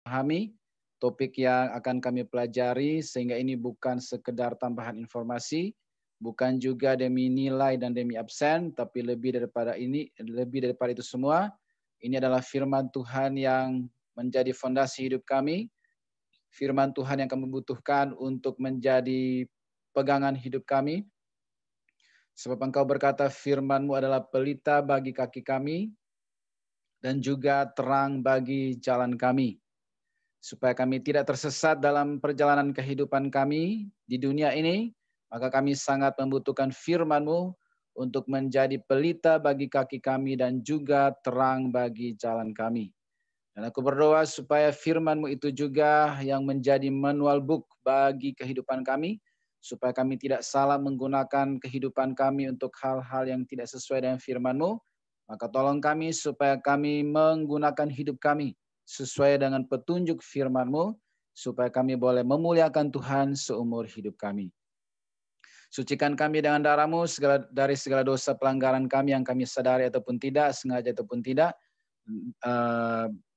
pahami topik yang akan kami pelajari, sehingga ini bukan sekedar tambahan informasi, bukan juga demi nilai dan demi absen, tapi lebih daripada itu semua, ini adalah firman Tuhan yang menjadi fondasi hidup kami, firman Tuhan yang kami butuhkan untuk menjadi pegangan hidup kami. Sebab Engkau berkata, firman-Mu adalah pelita bagi kaki kami dan juga terang bagi jalan kami. Supaya kami tidak tersesat dalam perjalanan kehidupan kami di dunia ini, maka kami sangat membutuhkan firman-Mu untuk menjadi pelita bagi kaki kami dan juga terang bagi jalan kami. Dan aku berdoa supaya firman-Mu itu juga yang menjadi manual book bagi kehidupan kami, supaya kami tidak salah menggunakan kehidupan kami untuk hal-hal yang tidak sesuai dengan firman-Mu. Maka tolong kami supaya kami menggunakan hidup kami sesuai dengan petunjuk firman-Mu, supaya kami boleh memuliakan Tuhan seumur hidup kami. Sucikan kami dengan darah-Mu dari segala dosa pelanggaran kami yang kami sadari ataupun tidak, sengaja ataupun tidak.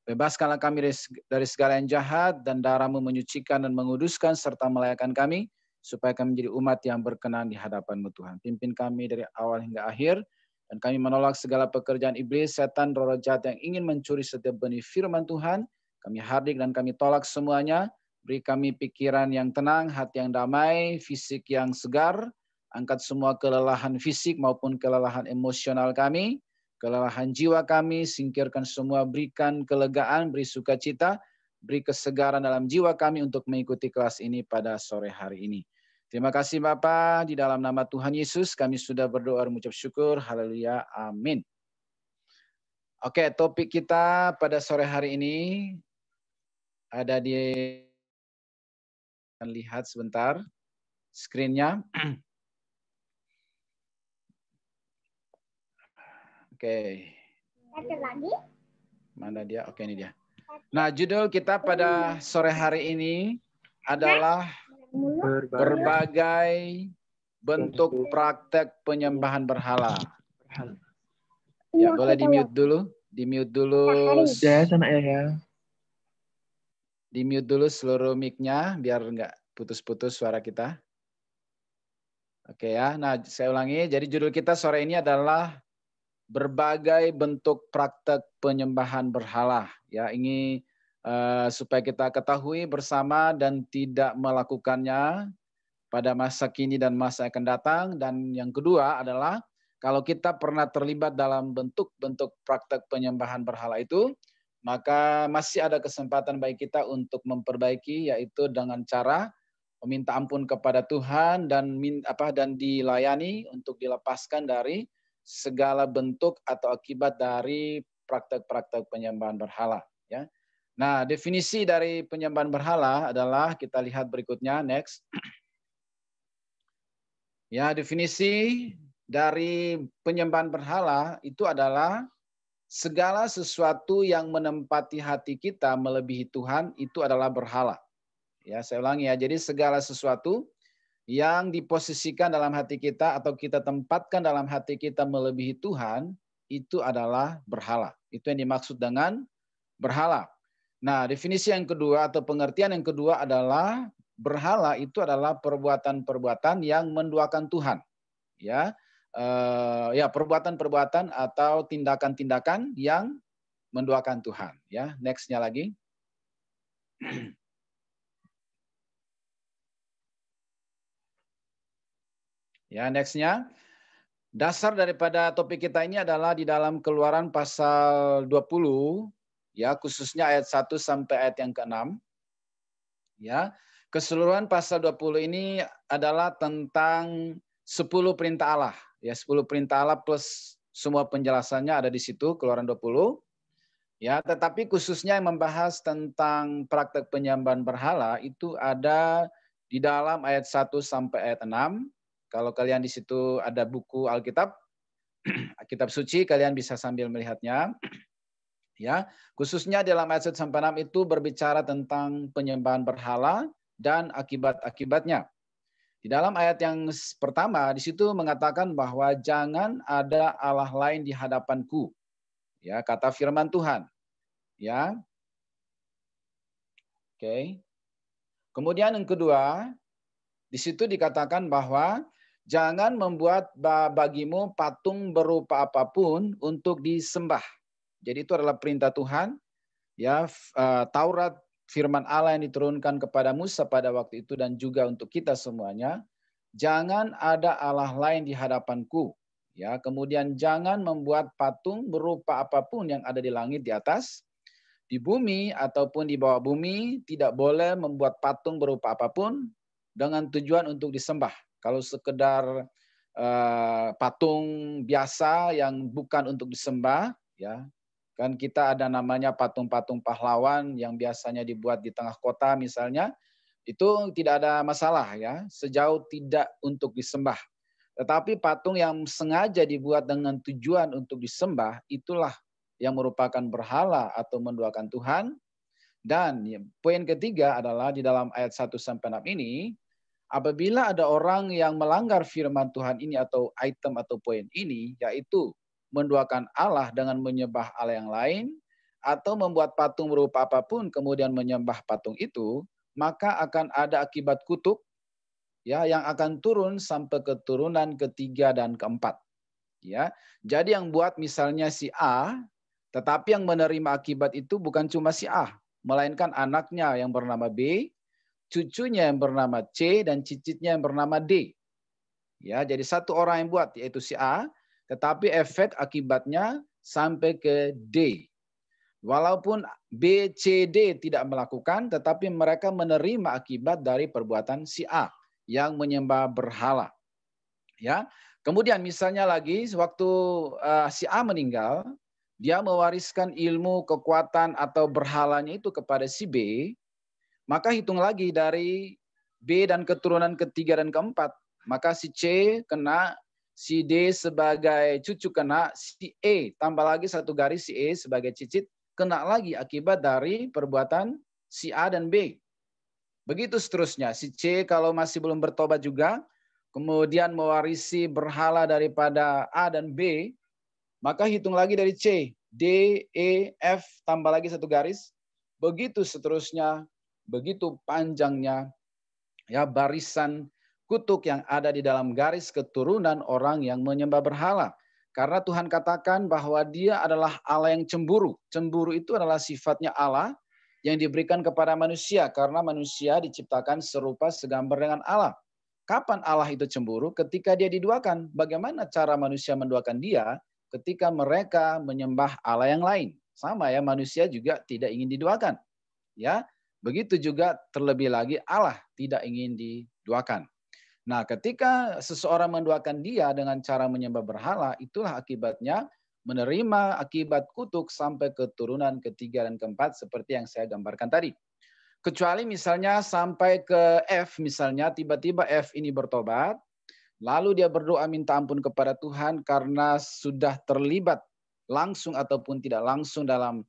Bebaskanlah kami dari segala yang jahat, dan darah-Mu menyucikan dan menguduskan serta melayakan kami, supaya kami menjadi umat yang berkenan di hadapan-Mu Tuhan. Pimpin kami dari awal hingga akhir, dan kami menolak segala pekerjaan iblis, setan, roh jahat yang ingin mencuri setiap benih firman Tuhan. Kami hardik dan kami tolak semuanya. Beri kami pikiran yang tenang, hati yang damai, fisik yang segar. Angkat semua kelelahan fisik maupun kelelahan emosional kami, kelelahan jiwa kami, singkirkan semua, berikan kelegaan, beri sukacita, beri kesegaran dalam jiwa kami untuk mengikuti kelas ini pada sore hari ini. Terima kasih Bapa, di dalam nama Tuhan Yesus kami sudah berdoa dan mengucap syukur. Haleluya, amin. Oke, topik kita pada sore hari ini ada di, lihat sebentar screen-nya. Oke. Mana dia? Oke, ini dia. Nah, judul kita pada sore hari ini adalah berbagai bentuk praktek penyembahan berhala. Ya, boleh di-mute dulu. Di-mute dulu. Ya, sana ya. Di-mute dulu seluruh mic-nya biar nggak putus-putus suara kita. Oke ya. Nah, saya ulangi. Jadi judul kita sore ini adalah berbagai bentuk praktek penyembahan berhala. Ya, ini supaya kita ketahui bersama dan tidak melakukannya pada masa kini dan masa yang akan datang. Dan yang kedua adalah kalau kita pernah terlibat dalam bentuk-bentuk praktek penyembahan berhala itu, maka masih ada kesempatan bagi kita untuk memperbaiki, yaitu dengan cara meminta ampun kepada Tuhan dan dilayani untuk dilepaskan dari segala bentuk atau akibat dari praktek-praktek penyembahan berhala. Ya. Nah, definisi dari penyembahan berhala adalah kita lihat berikutnya, next. Ya, definisi dari penyembahan berhala itu adalah segala sesuatu yang menempati hati kita melebihi Tuhan itu adalah berhala. Ya, saya ulangi ya. Jadi segala sesuatu yang diposisikan dalam hati kita atau kita tempatkan dalam hati kita melebihi Tuhan itu adalah berhala. Itu yang dimaksud dengan berhala. Nah, definisi yang kedua atau pengertian yang kedua adalah berhala itu adalah perbuatan-perbuatan yang menduakan Tuhan. Ya, perbuatan-perbuatan atau tindakan-tindakan yang menduakan Tuhan. Ya, next-nya lagi. Ya, next-nya. Dasar daripada topik kita ini adalah di dalam Keluaran pasal 20, ya, khususnya ayat 1 sampai ayat yang ke-6. Ya, keseluruhan pasal 20 ini adalah tentang 10 perintah Allah. Ya, 10 perintah Allah plus semua penjelasannya ada di situ, Keluaran 20. Ya, tetapi khususnya yang membahas tentang praktek penyembahan berhala itu ada di dalam ayat 1 sampai ayat 6. Kalau kalian di situ ada buku Alkitab, kitab suci, kalian bisa sambil melihatnya. Ya, khususnya dalam ayat 1 sampai 6 itu berbicara tentang penyembahan berhala dan akibat-akibatnya. Di dalam ayat yang pertama di situ mengatakan bahwa jangan ada Allah lain di hadapanku. Ya, kata firman Tuhan. Ya. Oke. Kemudian yang kedua, di situ dikatakan bahwa jangan membuat bagimu patung berupa apapun untuk disembah. Jadi itu adalah perintah Tuhan, ya. Taurat, firman Allah yang diturunkan kepada Musa pada waktu itu dan juga untuk kita semuanya. Jangan ada Allah lain di hadapanku. Ya, kemudian jangan membuat patung berupa apapun yang ada di langit di atas, di bumi ataupun di bawah bumi. Tidak boleh membuat patung berupa apapun dengan tujuan untuk disembah. Kalau sekedar patung biasa yang bukan untuk disembah, ya kan kita ada namanya patung-patung pahlawan yang biasanya dibuat di tengah kota misalnya, itu tidak ada masalah ya, sejauh tidak untuk disembah. Tetapi patung yang sengaja dibuat dengan tujuan untuk disembah, itulah yang merupakan berhala atau menduakan Tuhan. Dan poin ketiga adalah di dalam ayat 1-6 ini, apabila ada orang yang melanggar firman Tuhan ini atau item atau poin ini, yaitu menduakan Allah dengan menyembah Allah yang lain, atau membuat patung berupa apapun kemudian menyembah patung itu, maka akan ada akibat kutuk, ya, yang akan turun sampai keturunan ketiga dan keempat. Ya, jadi yang buat misalnya si A, tetapi yang menerima akibat itu bukan cuma si A, melainkan anaknya yang bernama B, cucunya yang bernama C, dan cicitnya yang bernama D. Ya, jadi satu orang yang buat yaitu si A, tetapi efek akibatnya sampai ke D. Walaupun B, C, D tidak melakukan, tetapi mereka menerima akibat dari perbuatan si A yang menyembah berhala. Ya, kemudian misalnya lagi waktu si A meninggal, dia mewariskan ilmu, kekuatan atau berhalanya itu kepada si B, maka hitung lagi dari B dan keturunan ketiga dan keempat. Maka si C kena, si D sebagai cucu kena, si E tambah lagi satu garis si E sebagai cicit kena lagi akibat dari perbuatan si A dan B. Begitu seterusnya. Si C kalau masih belum bertobat juga, kemudian mewarisi berhala daripada A dan B, maka hitung lagi dari C, D, E, F, tambah lagi satu garis. Begitu seterusnya, begitu panjangnya ya barisan kutuk yang ada di dalam garis keturunan orang yang menyembah berhala. Karena Tuhan katakan bahwa Dia adalah Allah yang cemburu. Cemburu itu adalah sifatnya Allah yang diberikan kepada manusia karena manusia diciptakan serupa segambar dengan Allah. Kapan Allah itu cemburu? Ketika Dia diduakan. Bagaimana cara manusia menduakan Dia? Ketika mereka menyembah Allah yang lain. Sama ya, manusia juga tidak ingin diduakan. Ya, begitu juga terlebih lagi Allah tidak ingin diduakan. Nah, ketika seseorang menduakan Dia dengan cara menyembah berhala, itulah akibatnya menerima akibat kutuk sampai keturunan ketiga dan keempat seperti yang saya gambarkan tadi. Kecuali misalnya sampai ke F, misalnya tiba-tiba F ini bertobat, lalu dia berdoa minta ampun kepada Tuhan karena sudah terlibat langsung ataupun tidak langsung dalam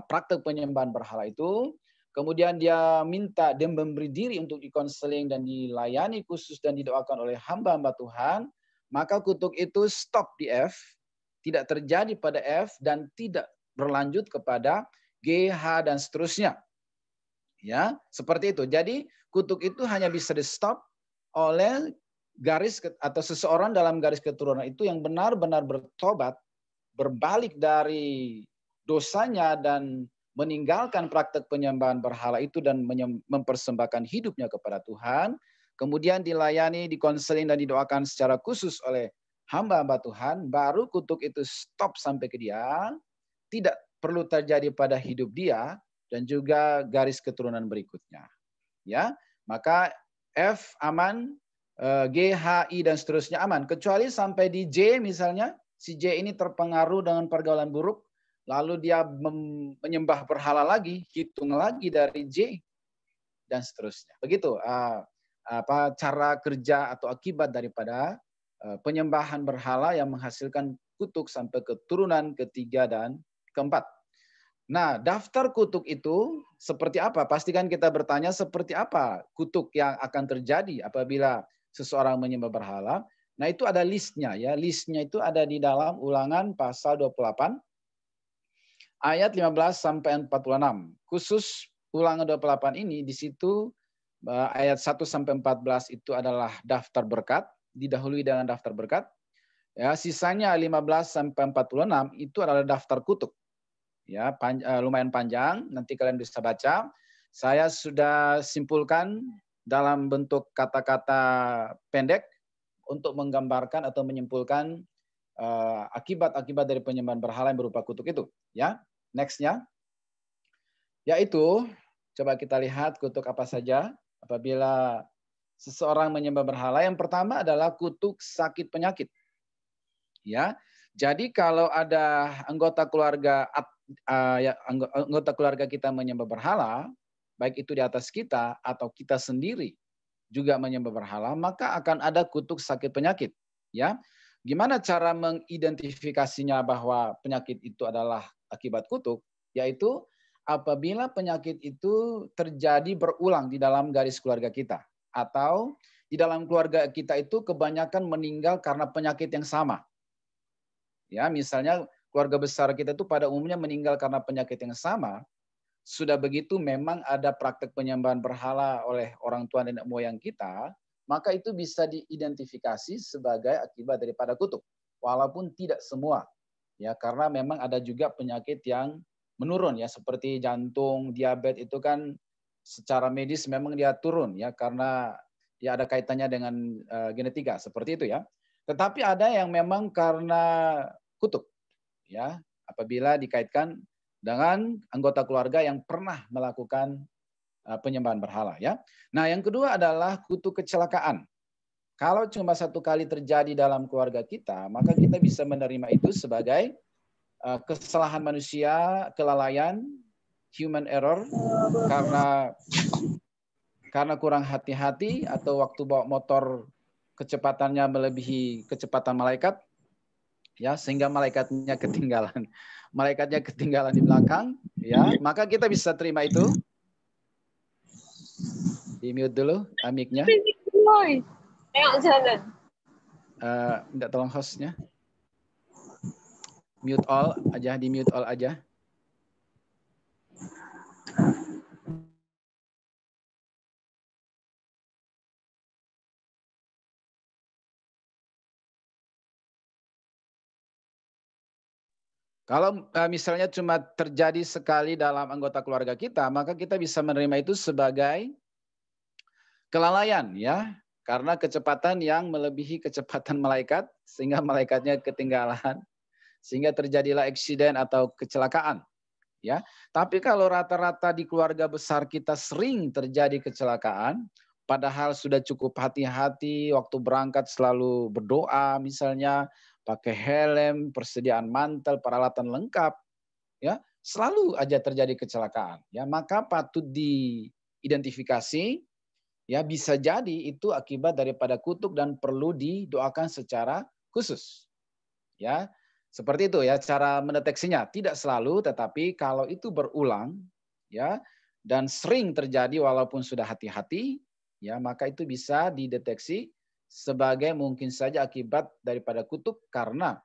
praktek penyembahan berhala itu. Kemudian dia minta dan memberi diri untuk dikonseling dan dilayani khusus dan didoakan oleh hamba-hamba Tuhan. Maka kutuk itu stop di F, tidak terjadi pada F dan tidak berlanjut kepada G, H, dan seterusnya. Ya, seperti itu. Jadi kutuk itu hanya bisa di stop oleh garis atau seseorang dalam garis keturunan itu yang benar-benar bertobat, berbalik dari dosanya dan meninggalkan praktek penyembahan berhala itu dan mempersembahkan hidupnya kepada Tuhan, kemudian dilayani, dikonseling dan didoakan secara khusus oleh hamba-hamba Tuhan, baru kutuk itu stop sampai ke dia, tidak perlu terjadi pada hidup dia dan juga garis keturunan berikutnya. Ya, maka F aman, G, H, I dan seterusnya aman, kecuali sampai di J misalnya, si J ini terpengaruh dengan pergaulan buruk, lalu dia menyembah berhala lagi, hitung lagi dari J dan seterusnya. Begitu cara kerja atau akibat daripada penyembahan berhala yang menghasilkan kutuk sampai keturunan ketiga dan keempat. Nah, daftar kutuk itu seperti apa? Pastikan kita bertanya seperti apa kutuk yang akan terjadi apabila seseorang menyembah berhala. Nah, itu ada listnya ya. Listnya itu ada di dalam Ulangan pasal 28 ayat 15 sampai 46. Khusus Ulangan 28 ini di situ ayat 1 sampai 14 itu adalah daftar berkat, didahului dengan daftar berkat. Ya, sisanya 15 sampai 46 itu adalah daftar kutuk. Ya, lumayan panjang, nanti kalian bisa baca. Saya sudah simpulkan dalam bentuk kata-kata pendek untuk menggambarkan atau menyimpulkan akibat-akibat dari penyembahan berhala yang berupa kutuk itu. Ya, nextnya, yaitu coba kita lihat kutuk apa saja apabila seseorang menyembah berhala. Yang pertama adalah kutuk sakit penyakit. Ya, jadi kalau ada anggota keluarga anggota keluarga kita menyembah berhala, baik itu di atas kita atau kita sendiri juga menyembah berhala, maka akan ada kutuk sakit penyakit. Ya, gimana cara mengidentifikasinya bahwa penyakit itu adalah akibat kutuk? Yaitu apabila penyakit itu terjadi berulang di dalam garis keluarga kita, atau di dalam keluarga kita itu kebanyakan meninggal karena penyakit yang sama. Ya, misalnya keluarga besar kita itu pada umumnya meninggal karena penyakit yang sama. Sudah begitu memang ada praktek penyembahan berhala oleh orang tua nenek moyang kita, maka itu bisa diidentifikasi sebagai akibat daripada kutuk. Walaupun tidak semua. Ya, karena memang ada juga penyakit yang menurun ya, seperti jantung, diabetes itu kan secara medis memang dia turun ya, karena ya ada kaitannya dengan genetika seperti itu ya. Tetapi ada yang memang karena kutuk ya, apabila dikaitkan dengan anggota keluarga yang pernah melakukan penyembahan berhala ya. Nah, yang kedua adalah kutuk kecelakaan. Kalau cuma satu kali terjadi dalam keluarga kita, maka kita bisa menerima itu sebagai kesalahan manusia, kelalaian, human error, karena kurang hati-hati atau waktu bawa motor kecepatannya melebihi kecepatan malaikat, ya, sehingga malaikatnya ketinggalan di belakang, ya, maka kita bisa terima itu. Di mute dulu mic-nya. Minta tolong hostnya. Mute all aja, di mute all aja. Kalau misalnya cuma terjadi sekali dalam anggota keluarga kita, maka kita bisa menerima itu sebagai kelalaian ya, karena kecepatan yang melebihi kecepatan malaikat sehingga malaikatnya ketinggalan, sehingga terjadilah eksiden atau kecelakaan ya. Tapi kalau rata-rata di keluarga besar kita sering terjadi kecelakaan, padahal sudah cukup hati-hati waktu berangkat, selalu berdoa misalnya, pakai helm, persediaan mantel, peralatan lengkap, ya, selalu aja terjadi kecelakaan. Ya, maka patut diidentifikasi, ya, bisa jadi itu akibat daripada kutuk dan perlu didoakan secara khusus. Ya, seperti itu ya cara mendeteksinya. Tidak selalu, tetapi kalau itu berulang, ya, dan sering terjadi walaupun sudah hati-hati, ya, maka itu bisa dideteksi sebagai mungkin saja akibat daripada kutuk karena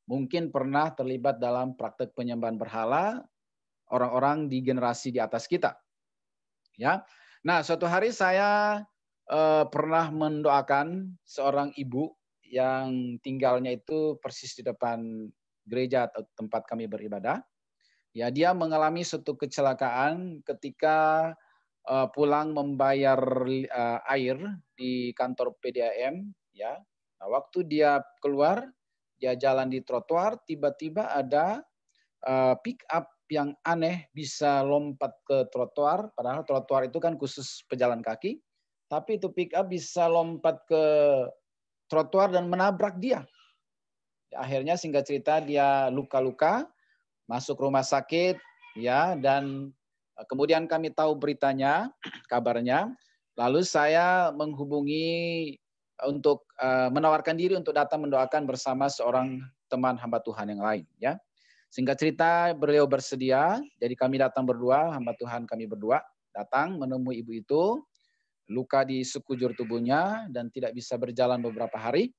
mungkin pernah terlibat dalam praktek penyembahan berhala orang-orang di generasi di atas kita. Ya. Nah, suatu hari saya pernah mendoakan seorang ibu yang tinggalnya itu persis di depan gereja atau tempat kami beribadah. Ya, dia mengalami suatu kecelakaan ketika pulang membayar air di kantor PDAM, ya. Nah, waktu dia keluar, dia jalan di trotoar, tiba-tiba ada pick up yang aneh bisa lompat ke trotoar, padahal trotoar itu kan khusus pejalan kaki, tapi itu pick up bisa lompat ke trotoar dan menabrak dia. Akhirnya singkat cerita dia luka-luka, masuk rumah sakit, ya, dan kemudian kami tahu beritanya, kabarnya. Lalu saya menghubungi untuk menawarkan diri untuk datang mendoakan bersama seorang teman hamba Tuhan yang lain. Ya, singkat cerita beliau bersedia, jadi kami datang berdua, hamba Tuhan kami berdua datang menemui ibu itu, luka di sekujur tubuhnya dan tidak bisa berjalan beberapa hari.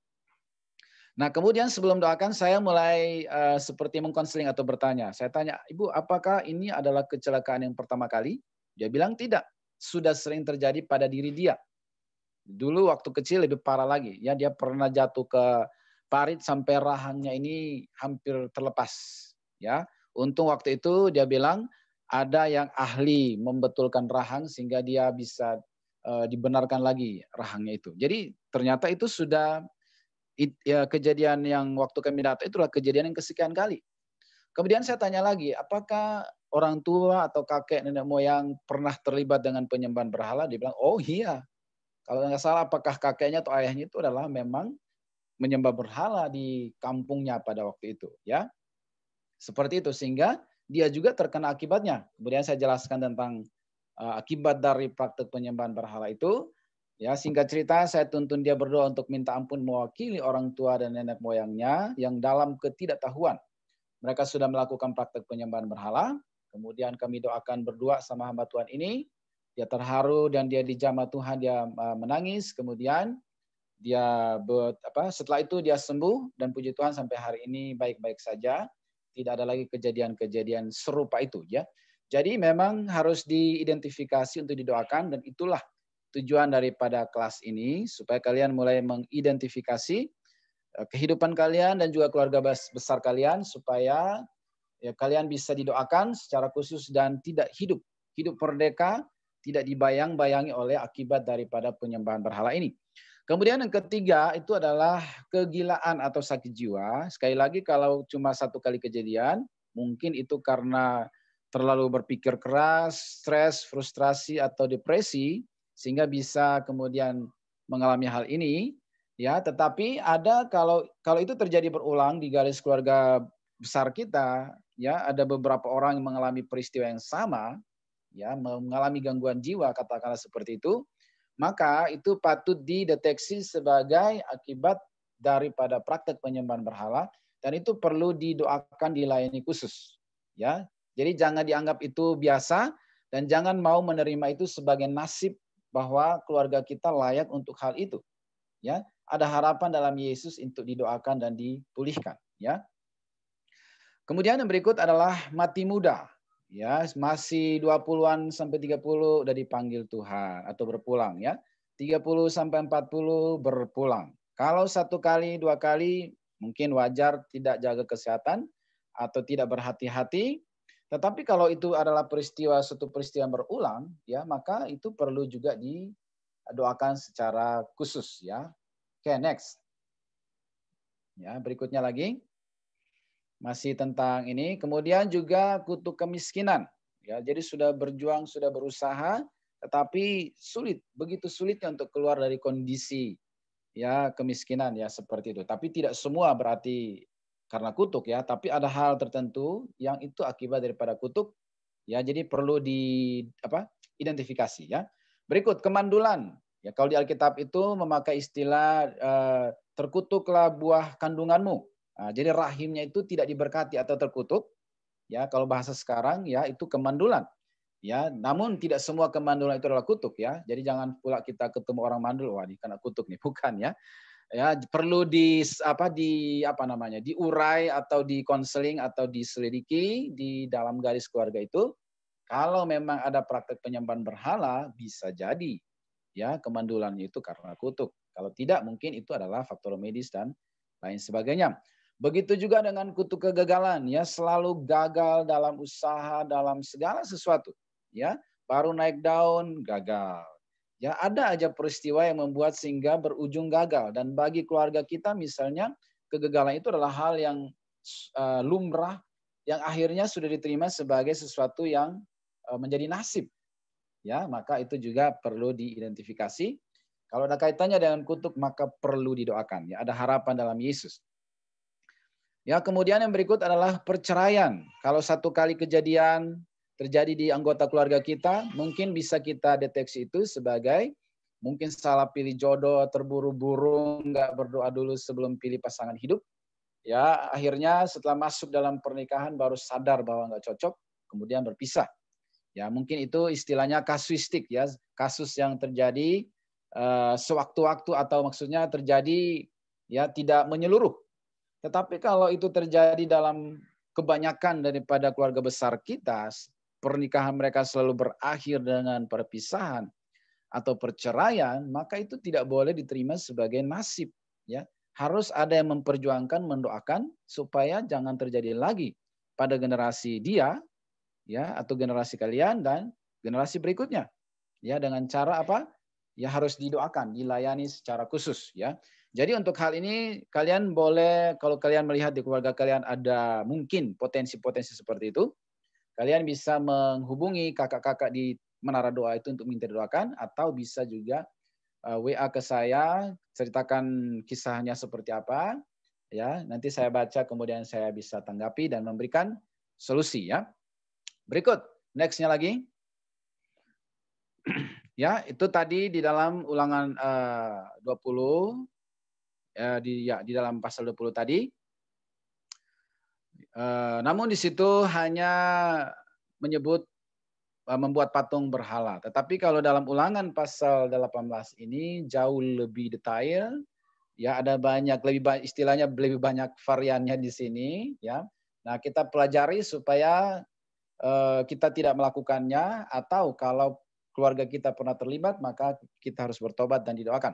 Nah, kemudian sebelum doakan saya mulai seperti mengkonseling atau bertanya. Saya tanya, Ibu, apakah ini adalah kecelakaan yang pertama kali? Dia bilang tidak, sudah sering terjadi pada diri dia. Dulu waktu kecil lebih parah lagi, ya dia pernah jatuh ke parit sampai rahangnya ini hampir terlepas, ya. Untung waktu itu dia bilang ada yang ahli membetulkan rahang sehingga dia bisa dibenarkan lagi rahangnya itu. Jadi ternyata itu sudah ya, kejadian yang waktu kami datang itulah kejadian yang kesekian kali. Kemudian saya tanya lagi, apakah orang tua atau kakek nenek moyang pernah terlibat dengan penyembahan berhala? Dia bilang, oh iya. Kalau nggak salah, apakah kakeknya atau ayahnya itu adalah memang menyembah berhala di kampungnya pada waktu itu, ya. Seperti itu sehingga dia juga terkena akibatnya. Kemudian saya jelaskan tentang akibat dari praktek penyembahan berhala itu. Ya, singkat cerita saya tuntun dia berdoa untuk minta ampun mewakili orang tua dan nenek moyangnya yang dalam ketidaktahuan mereka sudah melakukan praktek penyembahan berhala. Kemudian kami doakan berdua sama hamba Tuhan ini. Dia terharu dan dia dijamah Tuhan, dia menangis. Kemudian dia setelah itu dia sembuh dan puji Tuhan sampai hari ini baik-baik saja. Tidak ada lagi kejadian-kejadian serupa itu, ya. Jadi memang harus diidentifikasi untuk didoakan dan itulah tujuan daripada kelas ini supaya kalian mulai mengidentifikasi kehidupan kalian dan juga keluarga besar kalian supaya ya, kalian bisa didoakan secara khusus dan tidak hidup merdeka, tidak dibayang-bayangi oleh akibat daripada penyembahan berhala ini. Kemudian yang ketiga itu adalah kegilaan atau sakit jiwa. Sekali lagi kalau cuma satu kali kejadian, mungkin itu karena terlalu berpikir keras, stres, frustrasi atau depresi sehingga bisa kemudian mengalami hal ini. Ya, tetapi ada kalau itu terjadi berulang di garis keluarga besar kita, ya ada beberapa orang yang mengalami peristiwa yang sama, ya mengalami gangguan jiwa katakanlah seperti itu, maka itu patut dideteksi sebagai akibat daripada praktek penyembahan berhala dan itu perlu didoakan dilayani khusus, ya. Jadi jangan dianggap itu biasa dan jangan mau menerima itu sebagai nasib bahwa keluarga kita layak untuk hal itu, ya. Ada harapan dalam Yesus untuk didoakan dan dipulihkan, ya. Kemudian yang berikut adalah mati muda. Ya, masih 20-an sampai 30 udah dipanggil Tuhan atau berpulang, ya. 30 sampai 40 berpulang. Kalau satu kali, dua kali mungkin wajar tidak jaga kesehatan atau tidak berhati-hati. Tetapi kalau itu adalah satu peristiwa yang berulang, ya, maka itu perlu juga didoakan secara khusus, ya. Oke, next. Ya, berikutnya lagi. Masih tentang ini. Kemudian juga kutuk kemiskinan. Ya, jadi sudah berjuang, sudah berusaha, tetapi sulit, begitu sulitnya untuk keluar dari kondisi ya kemiskinan ya seperti itu. Tapi tidak semua berarti karena kutuk ya, tapi ada hal tertentu yang itu akibat daripada kutuk. Ya, jadi perlu identifikasi ya. Berikut kemandulan. Ya, kalau di Alkitab itu memakai istilah terkutuklah buah kandunganmu. Nah, jadi rahimnya itu tidak diberkati atau terkutuk. Ya, kalau bahasa sekarang ya itu kemandulan. Ya, namun tidak semua kemandulan itu adalah kutuk ya. Jadi jangan pula kita ketemu orang mandul, wah ini kena kutuk nih, bukan ya. Ya, perlu diurai atau dikonseling atau diselidiki di dalam garis keluarga itu. Kalau memang ada praktek penyembahan berhala, bisa jadi ya kemandulannya itu karena kutuk. Kalau tidak, mungkin itu adalah faktor medis dan lain sebagainya. Begitu juga dengan kutuk kegagalan, ya selalu gagal dalam usaha, dalam segala sesuatu, ya baru naik daun gagal. Ya ada aja peristiwa yang membuat sehingga berujung gagal dan bagi keluarga kita misalnya kegagalan itu adalah hal yang lumrah yang akhirnya sudah diterima sebagai sesuatu yang menjadi nasib. Ya, maka itu juga perlu diidentifikasi. Kalau ada kaitannya dengan kutuk maka perlu didoakan. Ya, ada harapan dalam Yesus. Ya, kemudian yang berikut adalah perceraian. Kalau satu kali kejadian terjadi di anggota keluarga kita, mungkin bisa kita deteksi itu sebagai mungkin salah pilih jodoh, terburu-buru, nggak berdoa dulu sebelum pilih pasangan hidup. Ya, akhirnya setelah masuk dalam pernikahan baru sadar bahwa nggak cocok, kemudian berpisah. Ya, mungkin itu istilahnya kasuistik ya, kasus yang terjadi sewaktu-waktu atau maksudnya terjadi ya tidak menyeluruh. Tetapi kalau itu terjadi dalam kebanyakan daripada keluarga besar kita, pernikahan mereka selalu berakhir dengan perpisahan atau perceraian, maka itu tidak boleh diterima sebagai nasib. Ya, harus ada yang memperjuangkan, mendoakan supaya jangan terjadi lagi pada generasi dia, ya, atau generasi kalian dan generasi berikutnya. Ya, dengan cara apa? Ya harus didoakan, dilayani secara khusus. Ya, jadi untuk hal ini kalian boleh, kalau kalian melihat di keluarga kalian ada mungkin potensi-potensi seperti itu, kalian bisa menghubungi kakak-kakak di Menara Doa itu untuk minta didoakan, atau bisa juga WA ke saya, ceritakan kisahnya seperti apa, ya. Nanti saya baca, kemudian saya bisa tanggapi dan memberikan solusi, ya. Berikut, next-nya lagi. Ya, itu tadi di dalam ulangan 20, di dalam pasal 20 tadi. Namun di situ hanya menyebut membuat patung berhala. Tetapi kalau dalam ulangan pasal 18 ini jauh lebih detail, ya, ada banyak, istilahnya lebih banyak variannya di sini, ya. Nah, kita pelajari supaya kita tidak melakukannya, atau kalau keluarga kita pernah terlibat, maka kita harus bertobat dan didoakan.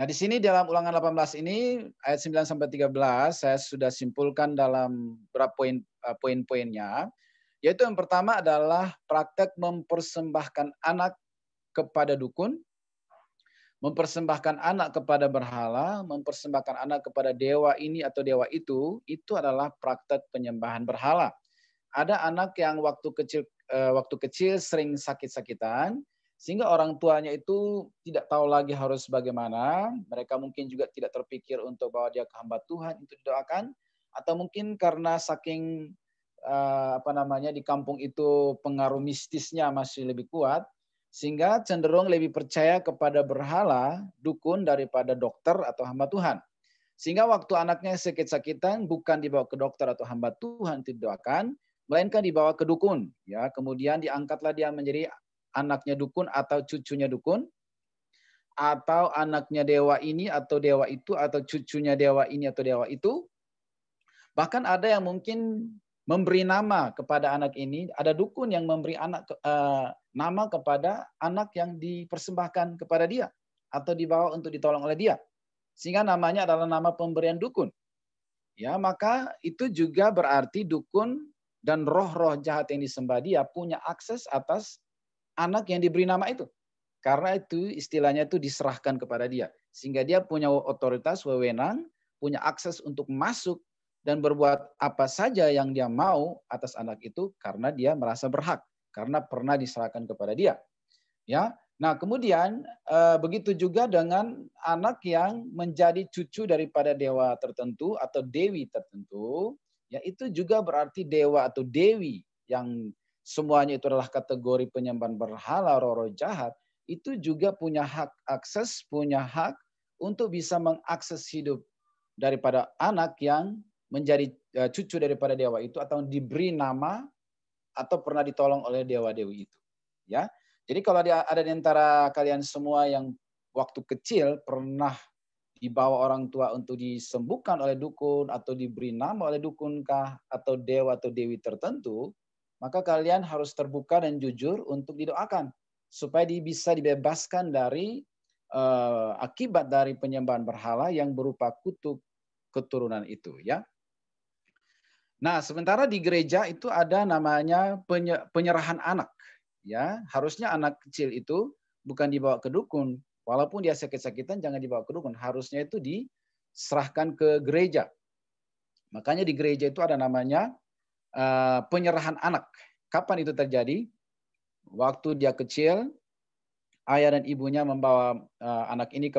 Nah, di sini dalam ulangan 18 ini ayat 9 sampai 13 saya sudah simpulkan dalam beberapa poin-poinnya. Yaitu yang pertama adalah praktek mempersembahkan anak kepada dukun, mempersembahkan anak kepada berhala, mempersembahkan anak kepada dewa ini atau dewa itu adalah praktek penyembahan berhala. Ada anak yang waktu kecil sering sakit-sakitan, sehingga orang tuanya itu tidak tahu lagi harus bagaimana. Mereka mungkin juga tidak terpikir untuk bawa dia ke hamba Tuhan untuk didoakan, atau mungkin karena saking di kampung itu pengaruh mistisnya masih lebih kuat, sehingga cenderung lebih percaya kepada berhala, dukun daripada dokter atau hamba Tuhan. Sehingga waktu anaknya sakit-sakitan bukan dibawa ke dokter atau hamba Tuhan didoakan, melainkan dibawa ke dukun. Ya, kemudian diangkatlah dia menjadi anaknya dukun atau cucunya dukun, atau anaknya dewa ini atau dewa itu, atau cucunya dewa ini atau dewa itu. Bahkan ada yang mungkin memberi nama kepada anak ini, ada dukun yang memberi nama kepada anak yang dipersembahkan kepada dia atau dibawa untuk ditolong oleh dia. Sehingga namanya adalah nama pemberian dukun. Ya, maka itu juga berarti dukun dan roh-roh jahat yang disembah dia punya akses atas anak yang diberi nama itu. Karena itu istilahnya itu diserahkan kepada dia. Sehingga dia punya otoritas, wewenang, punya akses untuk masuk dan berbuat apa saja yang dia mau atas anak itu karena dia merasa berhak, karena pernah diserahkan kepada dia. Ya. Nah, kemudian begitu juga dengan anak yang menjadi cucu daripada dewa tertentu atau dewi tertentu, ya itu juga berarti dewa atau dewi yang semuanya itu adalah kategori penyembahan berhala, roh-roh jahat, itu juga punya hak akses, punya hak untuk bisa mengakses hidup daripada anak yang menjadi cucu daripada dewa itu atau diberi nama atau pernah ditolong oleh dewa-dewi itu. Ya, jadi kalau ada di antara kalian semua yang waktu kecil pernah dibawa orang tua untuk disembuhkan oleh dukun atau diberi nama oleh dukunkah atau dewa atau dewi tertentu, maka kalian harus terbuka dan jujur untuk didoakan supaya bisa dibebaskan dari akibat dari penyembahan berhala yang berupa kutuk keturunan itu, ya. Nah, sementara di gereja itu ada namanya penyerahan anak. Ya, harusnya anak kecil itu bukan dibawa ke dukun. Walaupun dia sakit-sakitan jangan dibawa ke dukun. Harusnya itu diserahkan ke gereja. Makanya di gereja itu ada namanya penyerahan anak. Kapan itu terjadi? Waktu dia kecil, ayah dan ibunya membawa anak ini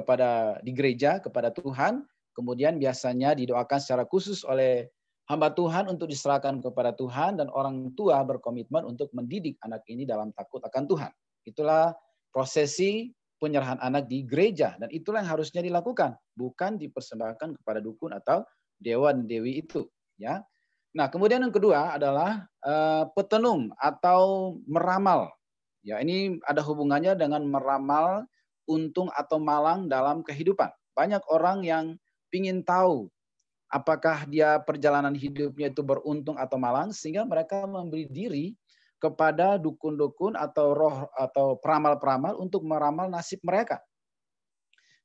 di gereja kepada Tuhan. Kemudian biasanya didoakan secara khusus oleh hamba Tuhan untuk diserahkan kepada Tuhan, dan orang tua berkomitmen untuk mendidik anak ini dalam takut akan Tuhan. Itulah prosesi penyerahan anak di gereja, dan itulah yang harusnya dilakukan, bukan dipersembahkan kepada dukun atau dewa dan dewi itu. Ya. Nah, kemudian yang kedua adalah petenung atau meramal. Ya, ini ada hubungannya dengan meramal untung atau malang dalam kehidupan. Banyak orang yang ingin tahu apakah dia perjalanan hidupnya itu beruntung atau malang, sehingga mereka memberi diri kepada dukun-dukun atau roh atau peramal-peramal untuk meramal nasib mereka.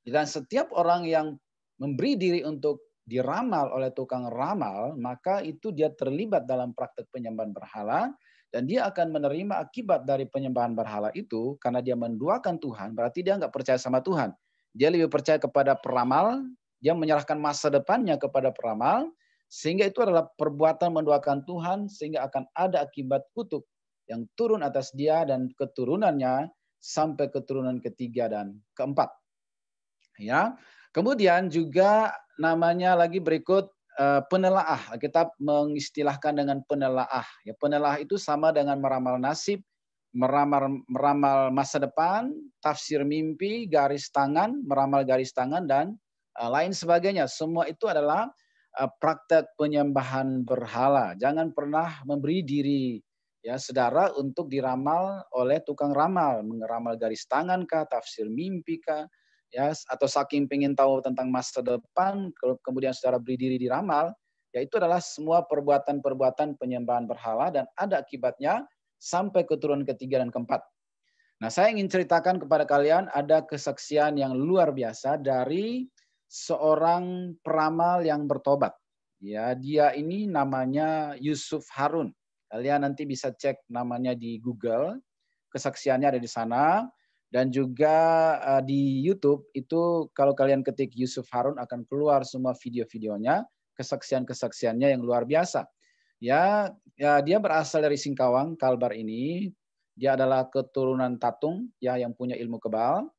Dan setiap orang yang memberi diri untuk diramal oleh tukang ramal, maka itu dia terlibat dalam praktek penyembahan berhala, dan dia akan menerima akibat dari penyembahan berhala itu karena dia menduakan Tuhan, berarti dia nggak percaya sama Tuhan. Dia lebih percaya kepada peramal, dia menyerahkan masa depannya kepada peramal, sehingga itu adalah perbuatan menduakan Tuhan, sehingga akan ada akibat kutuk yang turun atas dia dan keturunannya sampai keturunan ketiga dan keempat. Ya, kemudian juga namanya lagi berikut penelaah. Kita mengistilahkan dengan penelaah. Ya, penelaah itu sama dengan meramal nasib, meramal masa depan, tafsir mimpi, garis tangan, meramal garis tangan dan lain sebagainya. Semua itu adalah praktek penyembahan berhala. Jangan pernah memberi diri ya saudara untuk diramal oleh tukang ramal, meramal garis tangan kah, tafsir mimpi kah, ya atau saking pengen tahu tentang masa depan kemudian saudara beri diri diramal, ya itu adalah semua perbuatan-perbuatan penyembahan berhala dan ada akibatnya sampai keturunan ketiga dan keempat. Nah, saya ingin ceritakan kepada kalian ada kesaksian yang luar biasa dari seorang peramal yang bertobat. Ya, dia ini namanya Yusuf Harun. Kalian nanti bisa cek namanya di Google. Kesaksiannya ada di sana. Dan juga di YouTube itu kalau kalian ketik Yusuf Harun akan keluar semua video-videonya, kesaksian-kesaksiannya yang luar biasa. Ya, dia berasal dari Singkawang, Kalbar ini. Dia adalah keturunan Tatung ya yang punya ilmu kebal.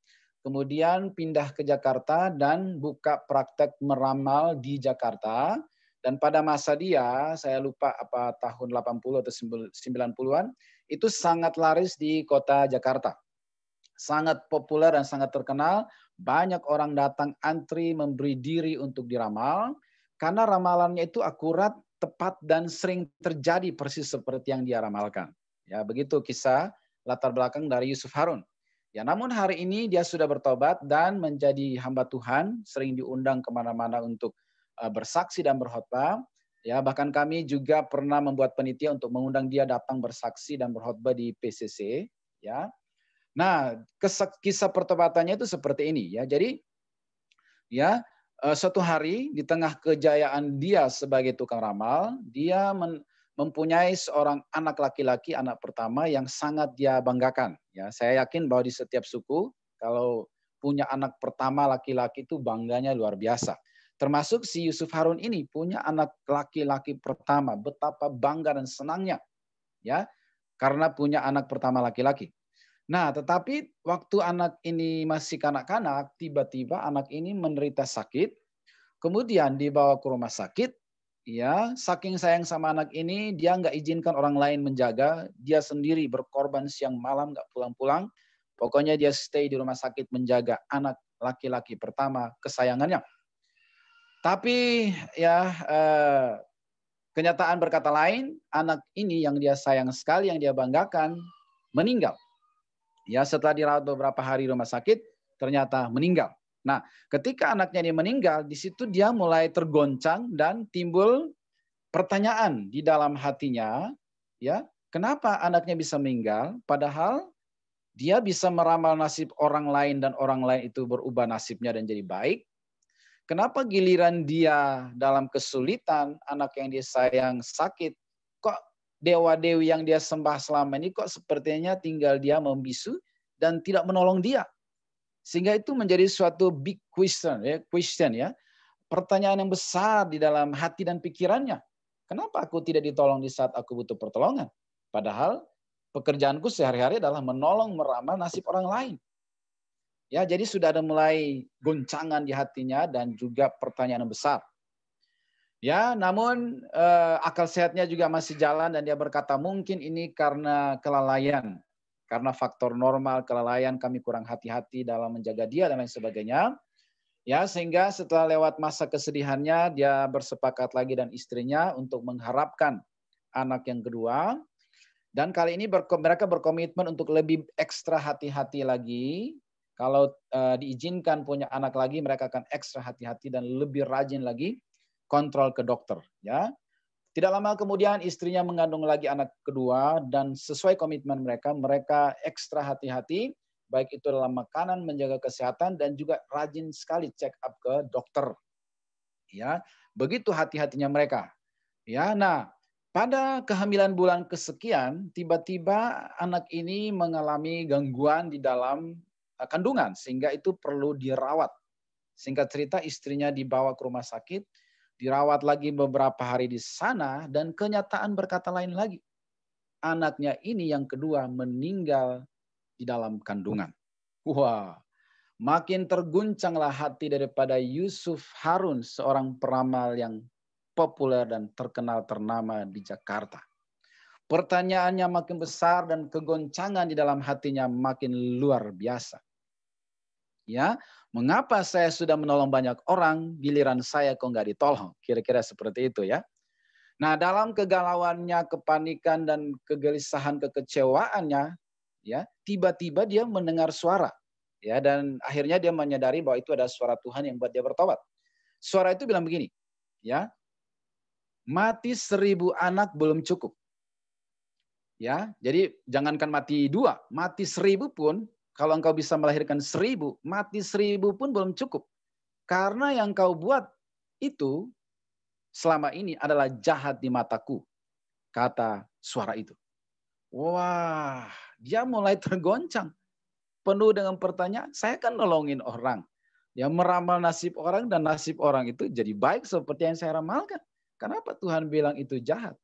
Kemudian pindah ke Jakarta dan buka praktek meramal di Jakarta. Dan pada masa dia, saya lupa apa tahun 80 atau 90-an, itu sangat laris di kota Jakarta. Sangat populer dan sangat terkenal. Banyak orang datang antri memberi diri untuk diramal. Karena ramalannya itu akurat, tepat, dan sering terjadi persis seperti yang dia ramalkan. Ya, begitu kisah latar belakang dari Yusuf Harun. Ya, namun hari ini dia sudah bertobat dan menjadi hamba Tuhan, sering diundang kemana-mana untuk bersaksi dan berkhotbah. Ya, bahkan kami juga pernah membuat penitia untuk mengundang dia datang bersaksi dan berkhotbah di PCC. Ya, nah kisah pertobatannya itu seperti ini. Ya, jadi ya suatu hari di tengah kejayaan dia sebagai tukang ramal, dia mempunyai seorang anak laki-laki, anak pertama yang sangat dia banggakan. Ya, saya yakin bahwa di setiap suku kalau punya anak pertama laki-laki itu bangganya luar biasa. Termasuk si Yusuf Harun ini punya anak laki-laki pertama, betapa bangga dan senangnya, ya, karena punya anak pertama laki-laki. Nah, tetapi waktu anak ini masih kanak-kanak, tiba-tiba anak ini menderita sakit, kemudian dibawa ke rumah sakit. Ya, saking sayang sama anak ini, dia nggak izinkan orang lain menjaga, dia sendiri berkorban siang malam nggak pulang-pulang. Pokoknya dia stay di rumah sakit menjaga anak laki-laki pertama kesayangannya. Tapi ya kenyataan berkata lain, anak ini yang dia sayang sekali, yang dia banggakan, meninggal. Ya, setelah dirawat beberapa hari di rumah sakit, ternyata meninggal. Nah, ketika anaknya ini meninggal, di situ dia mulai tergoncang dan timbul pertanyaan di dalam hatinya, ya, kenapa anaknya bisa meninggal padahal dia bisa meramal nasib orang lain dan orang lain itu berubah nasibnya dan jadi baik. Kenapa giliran dia dalam kesulitan, anak yang dia sayang sakit, kok dewa-dewi yang dia sembah selama ini kok sepertinya tinggal dia membisu dan tidak menolong dia. Sehingga itu menjadi suatu big question ya. Pertanyaan yang besar di dalam hati dan pikirannya. Kenapa aku tidak ditolong di saat aku butuh pertolongan? Padahal pekerjaanku sehari-hari adalah menolong meramal nasib orang lain. Ya, jadi sudah ada mulai goncangan di hatinya dan juga pertanyaan besar. Ya, namun akal sehatnya juga masih jalan dan dia berkata mungkin ini karena kelalaian. Karena faktor normal kelalaian kami kurang hati-hati dalam menjaga dia dan lain sebagainya. Ya, sehingga setelah lewat masa kesedihannya dia bersepakat lagi dan istrinya untuk mengharapkan anak yang kedua. Dan kali ini mereka berkomitmen untuk lebih ekstra hati-hati lagi. Kalau diizinkan punya anak lagi, mereka akan ekstra hati-hati dan lebih rajin lagi kontrol ke dokter. Ya, Tidak lama kemudian istrinya mengandung lagi anak kedua dan sesuai komitmen mereka, mereka ekstra hati-hati, baik itu dalam makanan, menjaga kesehatan dan juga rajin sekali check up ke dokter. Ya, begitu hati-hatinya mereka. Ya, nah, pada kehamilan bulan kesekian, tiba-tiba anak ini mengalami gangguan di dalam kandungan sehingga itu perlu dirawat. Singkat cerita, istrinya dibawa ke rumah sakit, dirawat lagi beberapa hari di sana, dan kenyataan berkata lain lagi. Anaknya ini yang kedua meninggal di dalam kandungan. Wah, makin terguncanglah hati daripada Yusuf Harun, seorang peramal yang populer dan terkenal ternama di Jakarta. Pertanyaannya makin besar dan kegoncangan di dalam hatinya makin luar biasa. Ya, mengapa saya sudah menolong banyak orang, giliran saya kok nggak ditolong? Kira-kira seperti itu ya. Nah, dalam kegalauannya, kepanikan dan kegelisahan, kekecewaannya, ya, tiba-tiba dia mendengar suara, ya, dan akhirnya dia menyadari bahwa itu ada suara Tuhan yang buat dia bertobat. Suara itu bilang begini, ya, mati 1000 anak belum cukup. Ya, jadi jangankan mati 2, mati 1000 pun. Kalau engkau bisa melahirkan 1000, mati 1000 pun belum cukup. Karena yang kau buat itu selama ini adalah jahat di mataku, kata suara itu. Wah, dia mulai tergoncang. Penuh dengan pertanyaan, saya kan nolongin orang. Ya, meramal nasib orang dan nasib orang itu jadi baik seperti yang saya ramalkan. Kenapa Tuhan bilang itu jahat?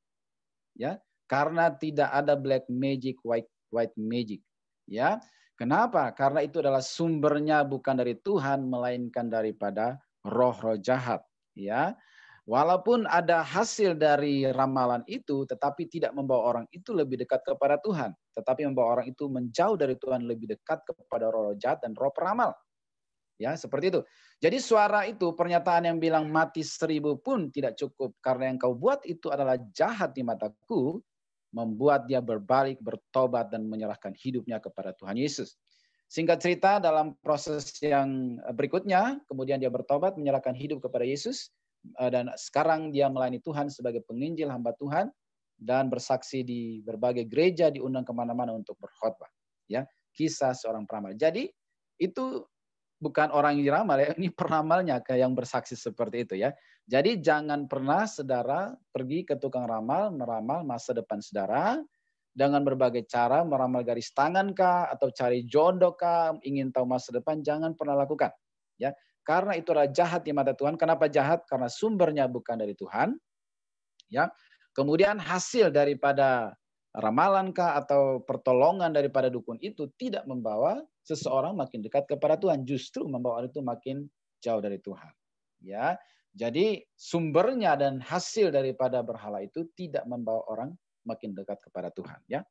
Ya, karena tidak ada black magic, white magic. Ya, kenapa? Karena itu adalah sumbernya bukan dari Tuhan, melainkan daripada roh-roh jahat. Ya, walaupun ada hasil dari ramalan itu, tetapi tidak membawa orang itu lebih dekat kepada Tuhan, tetapi membawa orang itu menjauh dari Tuhan, lebih dekat kepada roh-roh jahat dan roh peramal. Ya, seperti itu. Jadi suara itu, pernyataan yang bilang mati 1000 pun tidak cukup karena yang kau buat itu adalah jahat di mataku, membuat dia berbalik, bertobat, dan menyerahkan hidupnya kepada Tuhan Yesus. Singkat cerita, dalam proses yang berikutnya, kemudian dia bertobat, menyerahkan hidup kepada Yesus, dan sekarang dia melayani Tuhan sebagai penginjil hamba Tuhan, dan bersaksi di berbagai gereja, diundang kemana-mana untuk berkhotbah. Ya, kisah seorang peramal. Jadi, itu bukan orang yang diramal ya, ini peramalnya yang bersaksi seperti itu ya. Jadi jangan pernah saudara pergi ke tukang ramal, meramal masa depan saudara dengan berbagai cara, meramal garis tangan kah, atau cari jodoh kah, ingin tahu masa depan, jangan pernah lakukan. Ya, karena itu adalah jahat di mata Tuhan. Kenapa jahat? Karena sumbernya bukan dari Tuhan. Ya, kemudian hasil daripada ramalankah atau pertolongan daripada dukun itu tidak membawa seseorang makin dekat kepada Tuhan, justru membawa orang itu makin jauh dari Tuhan. Ya, jadi sumbernya dan hasil daripada berhala itu tidak membawa orang makin dekat kepada Tuhan. Ya.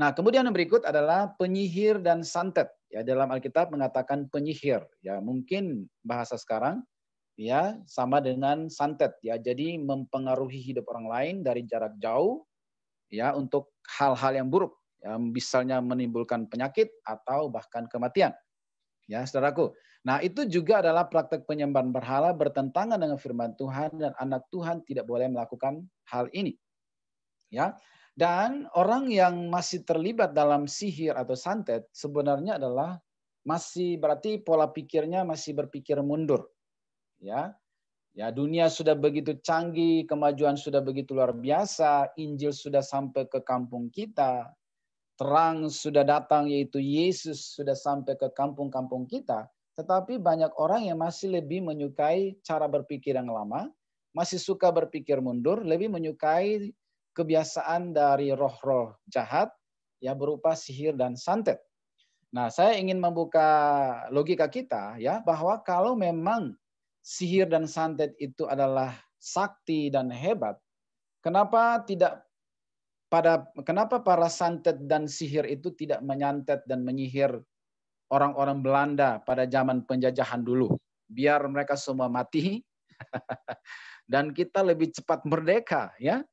Nah, kemudian yang berikut adalah penyihir dan santet. Ya, dalam Alkitab mengatakan penyihir. Ya, mungkin bahasa sekarang ya sama dengan santet. Ya, jadi mempengaruhi hidup orang lain dari jarak jauh. Ya, untuk hal-hal yang buruk, ya, misalnya menimbulkan penyakit atau bahkan kematian. Ya, saudaraku. Nah, itu juga adalah praktek penyembahan berhala bertentangan dengan firman Tuhan dan anak Tuhan tidak boleh melakukan hal ini. Ya. Dan orang yang masih terlibat dalam sihir atau santet sebenarnya adalah masih berarti pola pikirnya masih berpikir mundur. Ya. Ya, dunia sudah begitu canggih, kemajuan sudah begitu luar biasa, Injil sudah sampai ke kampung kita, terang sudah datang yaitu Yesus sudah sampai ke kampung-kampung kita, tetapi banyak orang yang masih lebih menyukai cara berpikir yang lama, masih suka berpikir mundur, lebih menyukai kebiasaan dari roh-roh jahat ya berupa sihir dan santet. Nah, saya ingin membuka logika kita ya bahwa kalau memang sihir dan santet itu adalah sakti dan hebat, kenapa para santet dan sihir itu tidak menyantet dan menyihir orang-orang Belanda pada zaman penjajahan dulu, biar mereka semua mati dan kita lebih cepat merdeka ya.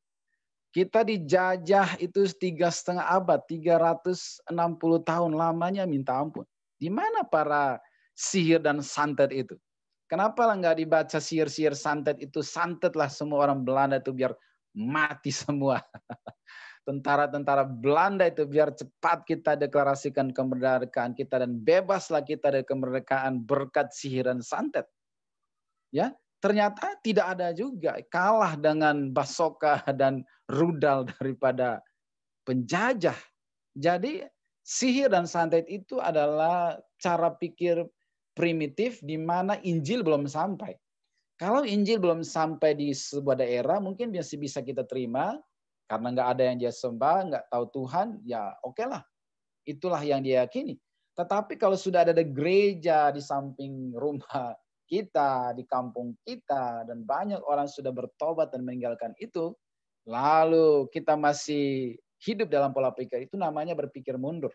Kita dijajah itu 3,5 abad, 360 tahun lamanya minta ampun. Di mana para sihir dan santet itu? Kenapa lah nggak dibaca sihir-sihir santet itu, santetlah semua orang Belanda itu biar mati semua. Tentara-tentara Belanda itu biar cepat kita deklarasikan kemerdekaan kita dan bebaslah kita dari kemerdekaan berkat sihir dan santet. Ya, ternyata tidak ada juga, kalah dengan basoka dan rudal daripada penjajah. Jadi sihir dan santet itu adalah cara pikir primitif di mana Injil belum sampai. Kalau Injil belum sampai di sebuah daerah, mungkin masih bisa kita terima, karena nggak ada yang dia sembah, nggak tahu Tuhan, ya oke lah. Itulah yang dia yakini. Tetapi kalau sudah ada gereja di samping rumah kita, di kampung kita, dan banyak orang sudah bertobat dan meninggalkan itu, lalu kita masih hidup dalam pola pikir itu, namanya berpikir mundur.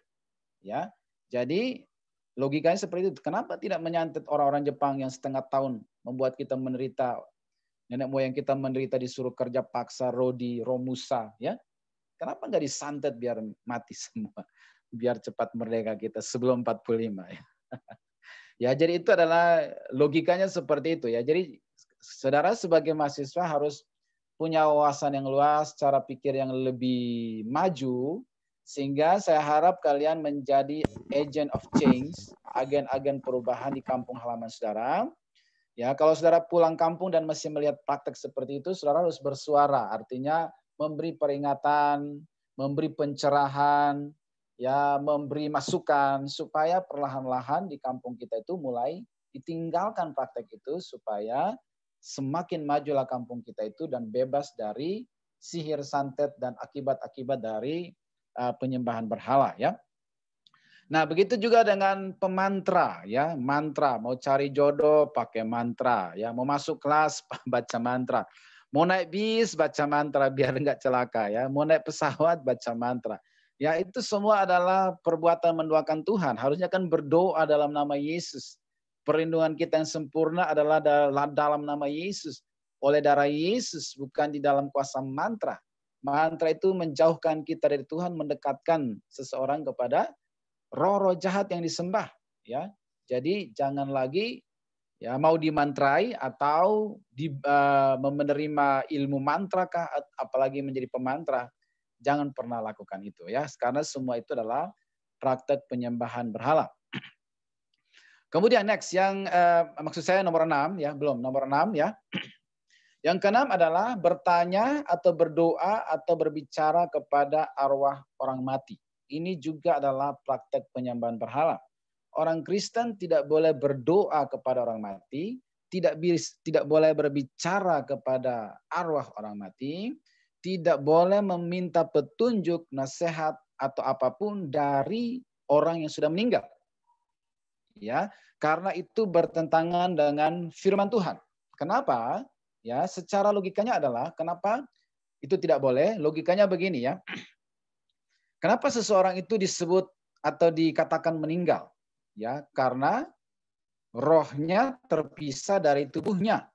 Ya, jadi logikanya seperti itu. Kenapa tidak menyantet orang-orang Jepang yang setengah tahun membuat kita menderita? Nenek moyang kita menderita disuruh kerja paksa, rodi, romusa, ya. Kenapa nggak disantet biar mati semua? Biar cepat merdeka kita sebelum 45, ya. Ya, jadi itu adalah logikanya seperti itu, ya. Jadi saudara sebagai mahasiswa harus punya wawasan yang luas, cara pikir yang lebih maju, sehingga saya harap kalian menjadi agent of change, agen-agen perubahan di kampung halaman saudara. Ya, kalau saudara pulang kampung dan masih melihat praktek seperti itu, saudara harus bersuara. Artinya memberi peringatan, memberi pencerahan, ya, memberi masukan supaya perlahan-lahan di kampung kita itu mulai ditinggalkan praktek itu supaya semakin majulah kampung kita itu dan bebas dari sihir santet dan akibat-akibat dari penyembahan berhala, ya. Nah, begitu juga dengan pemantra, ya, mantra. Mau cari jodoh pakai mantra, ya. Mau masuk kelas baca mantra. Mau naik bis baca mantra biar enggak celaka, ya. Mau naik pesawat baca mantra. Ya, itu semua adalah perbuatan mendoakan Tuhan. Harusnya kan berdoa dalam nama Yesus. Perlindungan kita yang sempurna adalah dalam nama Yesus. Oleh darah Yesus, bukan di dalam kuasa mantra. Mantra itu menjauhkan kita dari Tuhan, mendekatkan seseorang kepada roh-roh jahat yang disembah, ya. Jadi jangan lagi ya mau dimantrai atau menerima ilmu mantra kah, apalagi menjadi pemantra. Jangan pernah lakukan itu, ya, karena semua itu adalah praktek penyembahan berhala. Kemudian next yang maksud saya nomor 6, ya, belum nomor 6, ya. Yang keenam adalah bertanya atau berdoa atau berbicara kepada arwah orang mati. Ini juga adalah praktek penyembahan berhala. Orang Kristen tidak boleh berdoa kepada orang mati, tidak boleh berbicara kepada arwah orang mati, tidak boleh meminta petunjuk, nasihat atau apapun dari orang yang sudah meninggal. Ya, karena itu bertentangan dengan firman Tuhan. Kenapa? Ya, secara logikanya adalah kenapa itu tidak boleh? Logikanya begini, ya. Kenapa seseorang itu disebut atau dikatakan meninggal? Ya, karena rohnya terpisah dari tubuhnya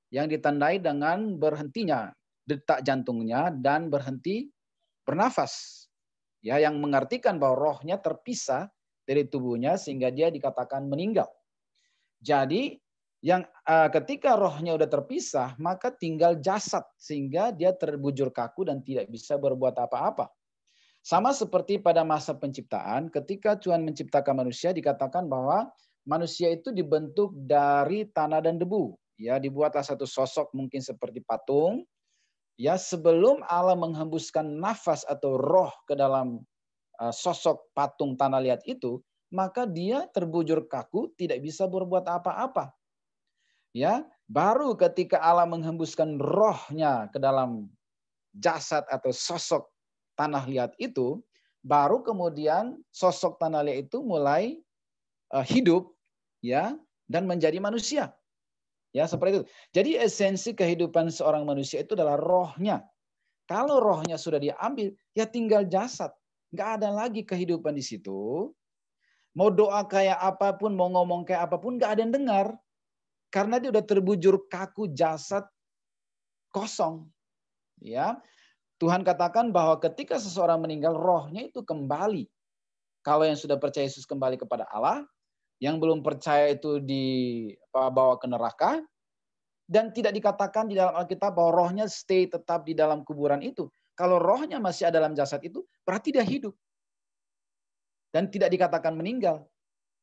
yang ditandai dengan berhentinya detak jantungnya dan berhenti bernafas. Ya, yang mengartikan bahwa rohnya terpisah dari tubuhnya sehingga dia dikatakan meninggal. Jadi yang ketika rohnya udah terpisah, maka tinggal jasad sehingga dia terbujur kaku dan tidak bisa berbuat apa-apa. Sama seperti pada masa penciptaan, ketika Tuhan menciptakan manusia, dikatakan bahwa manusia itu dibentuk dari tanah dan debu. Ya, dibuatlah satu sosok mungkin seperti patung. Ya, sebelum Allah menghembuskan nafas atau roh ke dalam sosok patung tanah liat itu, maka dia terbujur kaku, tidak bisa berbuat apa-apa. Ya, baru ketika Allah menghembuskan rohnya ke dalam jasad atau sosok tanah liat itu, baru kemudian sosok tanah liat itu mulai hidup, ya, dan menjadi manusia. Ya, seperti itu. Jadi esensi kehidupan seorang manusia itu adalah rohnya. Kalau rohnya sudah diambil, ya tinggal jasad. Nggak ada lagi kehidupan di situ. Mau doa kayak apapun, mau ngomong kayak apapun, nggak ada yang dengar. Karena dia udah terbujur kaku, jasad kosong. Ya, Tuhan katakan bahwa ketika seseorang meninggal, rohnya itu kembali. Kalau yang sudah percaya Yesus kembali kepada Allah, yang belum percaya itu dibawa ke neraka, Dan tidak dikatakan di dalam Alkitab bahwa rohnya stay tetap di dalam kuburan itu. Kalau rohnya masih ada dalam jasad itu, berarti dia hidup. Dan tidak dikatakan meninggal.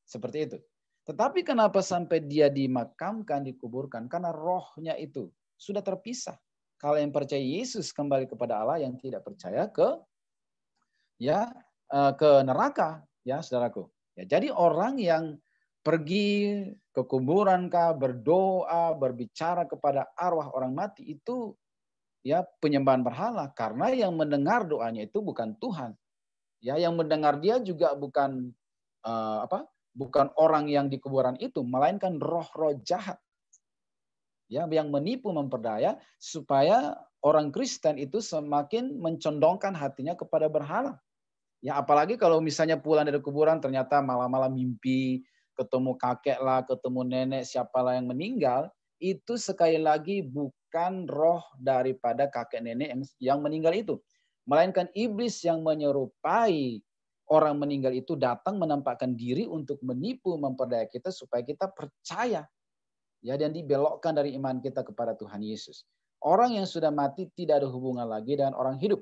Seperti itu. Tetapi kenapa sampai dia dimakamkan, dikuburkan? Karena rohnya itu sudah terpisah. Kalau yang percaya Yesus kembali kepada Allah, yang tidak percaya ke neraka, ya saudaraku. Ya, jadi orang yang pergi ke kuburan berdoa, berbicara kepada arwah orang mati itu ya penyembahan berhala, karena yang mendengar doanya itu bukan Tuhan. Ya, yang mendengar dia juga bukan bukan orang yang di kuburan itu, melainkan roh-roh jahat. Ya, yang menipu memperdaya supaya orang Kristen itu semakin mencondongkan hatinya kepada berhala. Ya, apalagi kalau misalnya pulang dari kuburan ternyata malam-malam mimpi ketemu kakek lah, ketemu nenek, siapalah yang meninggal, itu sekali lagi bukan roh daripada kakek nenek yang meninggal itu. Melainkan iblis yang menyerupai orang meninggal itu datang menampakkan diri untuk menipu, memperdaya kita supaya kita percaya. Ya, dan dibelokkan dari iman kita kepada Tuhan Yesus. Orang yang sudah mati tidak ada hubungan lagi dengan orang hidup.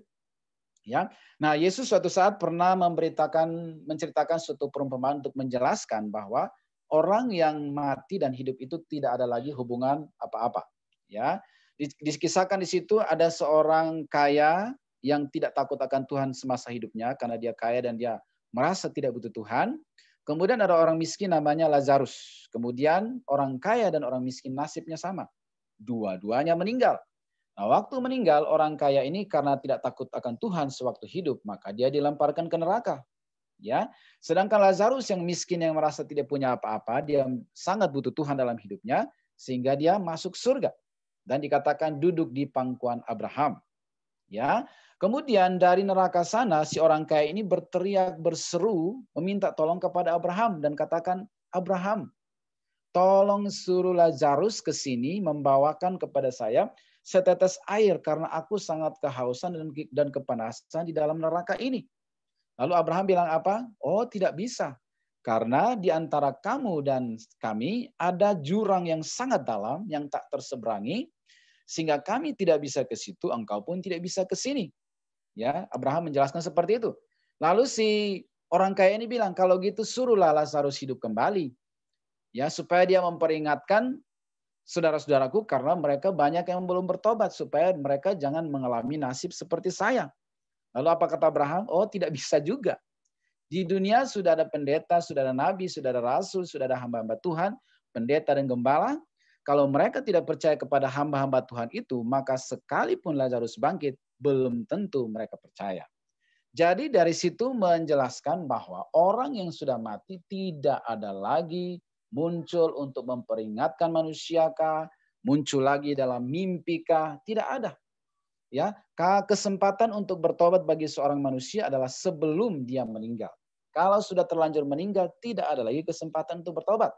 Ya, nah Yesus suatu saat pernah menceritakan suatu perumpamaan untuk menjelaskan bahwa orang yang mati dan hidup itu tidak ada lagi hubungan apa-apa. Ya, dikisahkan di situ ada seorang kaya yang tidak takut akan Tuhan semasa hidupnya karena dia kaya dan dia merasa tidak butuh Tuhan. Kemudian ada orang miskin namanya Lazarus. Kemudian orang kaya dan orang miskin nasibnya sama. Dua-duanya meninggal. Nah, waktu meninggal orang kaya ini karena tidak takut akan Tuhan sewaktu hidup, maka dia dilemparkan ke neraka. Ya, sedangkan Lazarus yang miskin yang merasa tidak punya apa-apa, dia sangat butuh Tuhan dalam hidupnya sehingga dia masuk surga dan dikatakan duduk di pangkuan Abraham. Ya, kemudian dari neraka sana si orang kaya ini berteriak berseru meminta tolong kepada Abraham dan katakan, "Abraham, tolong suruh Lazarus ke sini membawakan kepada saya setetes air karena aku sangat kehausan dan kepanasan di dalam neraka ini." Lalu Abraham bilang apa? Oh, tidak bisa. Karena di antara kamu dan kami ada jurang yang sangat dalam yang tak terseberangi sehingga kami tidak bisa ke situ, engkau pun tidak bisa ke sini. Ya, Abraham menjelaskan seperti itu. Lalu si orang kaya ini bilang, kalau gitu suruhlah Lazarus hidup kembali. Ya, supaya dia memperingatkan saudara-saudaraku karena mereka banyak yang belum bertobat supaya mereka jangan mengalami nasib seperti saya. Lalu apa kata Abraham? Oh, tidak bisa juga. Di dunia sudah ada pendeta, sudah ada nabi, sudah ada rasul, sudah ada hamba-hamba Tuhan, pendeta dan gembala. Kalau mereka tidak percaya kepada hamba-hamba Tuhan itu, maka sekalipun Lazarus bangkit, belum tentu mereka percaya. Jadi dari situ menjelaskan bahwa orang yang sudah mati tidak ada lagi muncul untuk memperingatkan manusiakah, muncul lagi dalam mimpikah, tidak ada. Ya, kesempatan untuk bertobat bagi seorang manusia adalah sebelum dia meninggal. Kalau sudah terlanjur meninggal, tidak ada lagi kesempatan untuk bertobat.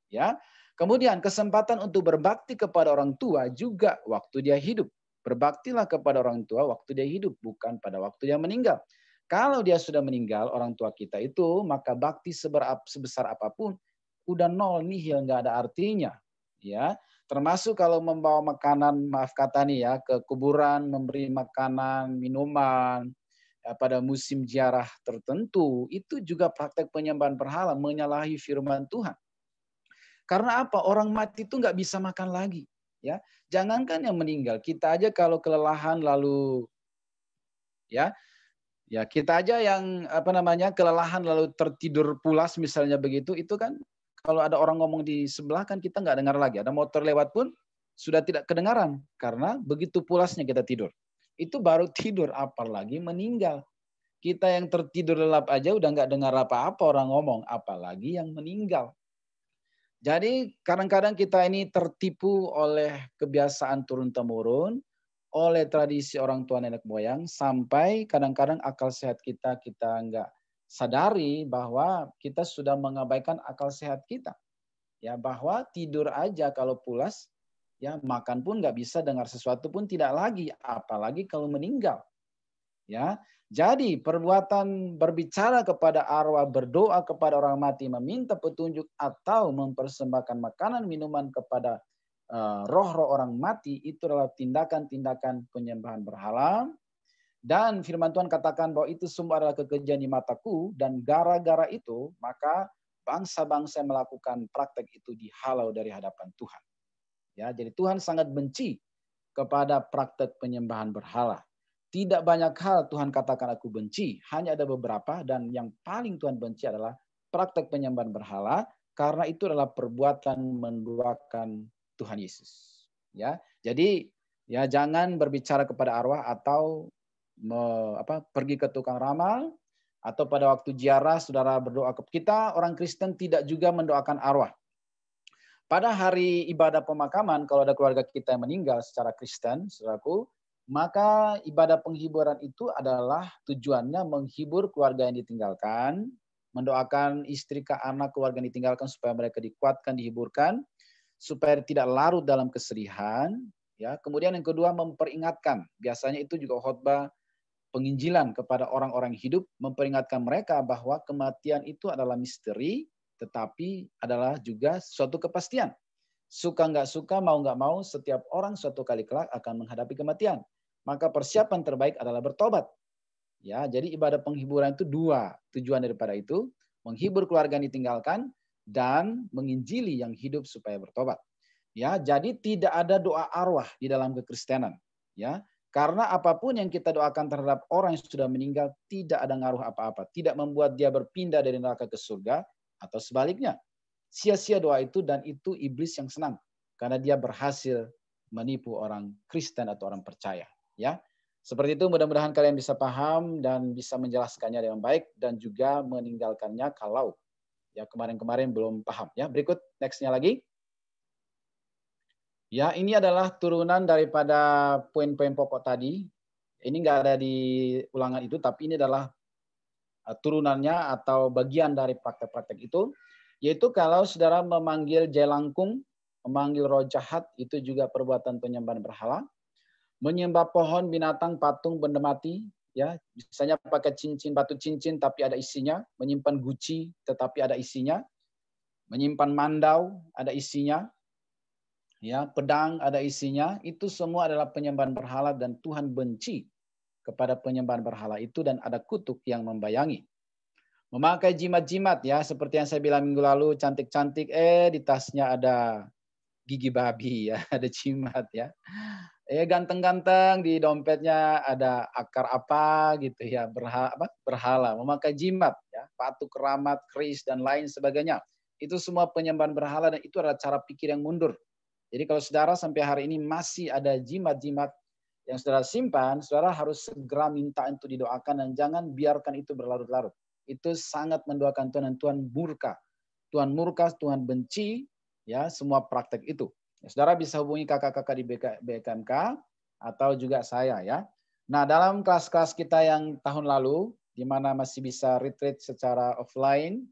Ya. Kemudian kesempatan untuk berbakti kepada orang tua juga waktu dia hidup. Berbaktilah kepada orang tua waktu dia hidup, bukan pada waktu dia meninggal. Kalau dia sudah meninggal, orang tua kita itu, maka bakti sebesar apapun udah nol nihil, nggak ada artinya. Ya, termasuk kalau membawa makanan, maaf kata nih ya, ke kuburan, memberi makanan, minuman, ya, pada musim ziarah tertentu, itu juga praktek penyembahan berhala, menyalahi firman Tuhan. Karena apa? Orang mati itu nggak bisa makan lagi. Ya, jangankan yang meninggal, kita aja kalau kelelahan lalu ya kita aja yang kelelahan lalu tertidur pulas misalnya begitu, itu kan kalau ada orang ngomong di sebelah kan kita nggak dengar lagi. Ada motor lewat pun sudah tidak kedengaran karena begitu pulasnya kita tidur. Itu baru tidur, apalagi meninggal. Kita yang tertidur lelap aja udah nggak dengar apa-apa orang ngomong, apalagi yang meninggal. Jadi kadang-kadang kita ini tertipu oleh kebiasaan turun-temurun, oleh tradisi orang tua nenek moyang, sampai kadang-kadang akal sehat kita nggak sadari bahwa kita sudah mengabaikan akal sehat kita. Ya, bahwa tidur aja kalau pulas, ya makan pun nggak bisa, dengar sesuatu pun tidak lagi, apalagi kalau meninggal. Ya, jadi perbuatan berbicara kepada arwah, berdoa kepada orang mati, meminta petunjuk atau mempersembahkan makanan minuman kepada roh-roh orang mati itu adalah tindakan-tindakan penyembahan berhala. Dan firman Tuhan katakan bahwa itu semua adalah kekejian di mataku, dan gara-gara itu maka bangsa-bangsa yang melakukan praktek itu dihalau dari hadapan Tuhan. Ya, jadi Tuhan sangat benci kepada praktek penyembahan berhala. Tidak banyak hal Tuhan katakan aku benci, hanya ada beberapa, dan yang paling Tuhan benci adalah praktek penyembahan berhala, karena itu adalah perbuatan menduakan Tuhan Yesus. Ya, jadi ya jangan berbicara kepada arwah atau pergi ke tukang ramal, atau pada waktu ziarah saudara berdoa ke kita. Orang Kristen tidak juga mendoakan arwah. Pada hari ibadah pemakaman, kalau ada keluarga kita yang meninggal secara Kristen, saudaraku, maka ibadah penghiburan itu adalah tujuannya menghibur keluarga yang ditinggalkan, mendoakan istri ke anak keluarga yang ditinggalkan supaya mereka dikuatkan, dihiburkan, supaya tidak larut dalam kesedihan. Ya, kemudian yang kedua memperingatkan. Biasanya itu juga khotbah penginjilan kepada orang-orang hidup, memperingatkan mereka bahwa kematian itu adalah misteri, tetapi adalah juga suatu kepastian. Suka nggak suka, mau nggak mau, setiap orang suatu kali kelak akan menghadapi kematian. Maka persiapan terbaik adalah bertobat. Ya, jadi ibadah penghiburan itu dua tujuan daripada itu: menghibur keluarga yang ditinggalkan dan menginjili yang hidup supaya bertobat. Ya, jadi tidak ada doa arwah di dalam kekristenan. Ya, karena apapun yang kita doakan terhadap orang yang sudah meninggal tidak ada ngaruh apa-apa. Tidak membuat dia berpindah dari neraka ke surga atau sebaliknya. Sia-sia doa itu, dan itu iblis yang senang. Karena dia berhasil menipu orang Kristen atau orang percaya. Ya, seperti itu, mudah-mudahan kalian bisa paham dan bisa menjelaskannya dengan baik dan juga meninggalkannya kalau ya kemarin-kemarin belum paham. Ya, berikut next-nya lagi. Ya, ini adalah turunan daripada poin-poin pokok tadi. Ini nggak ada di ulangan itu, tapi ini adalah turunannya atau bagian dari praktek-praktek itu. Yaitu kalau saudara memanggil jelangkung, memanggil roh jahat, itu juga perbuatan penyembahan berhala. Menyembah pohon, binatang, patung, benda mati, ya, misalnya pakai cincin, batu cincin tapi ada isinya, menyimpan guci tetapi ada isinya, menyimpan mandau ada isinya, ya, pedang ada isinya, itu semua adalah penyembahan berhala dan Tuhan benci kepada penyembahan berhala itu dan ada kutuk yang membayangi. Memakai jimat-jimat, ya, seperti yang saya bilang minggu lalu, cantik-cantik, di tasnya ada gigi babi, ya, ada jimat, ya. Ganteng-ganteng, di dompetnya ada akar apa gitu, ya, berhala, memakai jimat, ya, patung keramat, keris dan lain sebagainya. Itu semua penyembahan berhala dan itu adalah cara pikir yang mundur. Jadi kalau saudara sampai hari ini masih ada jimat-jimat yang saudara simpan, saudara harus segera minta untuk didoakan dan jangan biarkan itu berlarut-larut. Itu sangat mendoakan Tuhan dan Tuhan murka. Tuhan murka, Tuhan benci, ya, semua praktek itu. Ya, saudara bisa hubungi kakak-kakak di BKMK atau juga saya, ya. Nah, dalam kelas-kelas kita yang tahun lalu, di mana masih bisa retreat secara offline,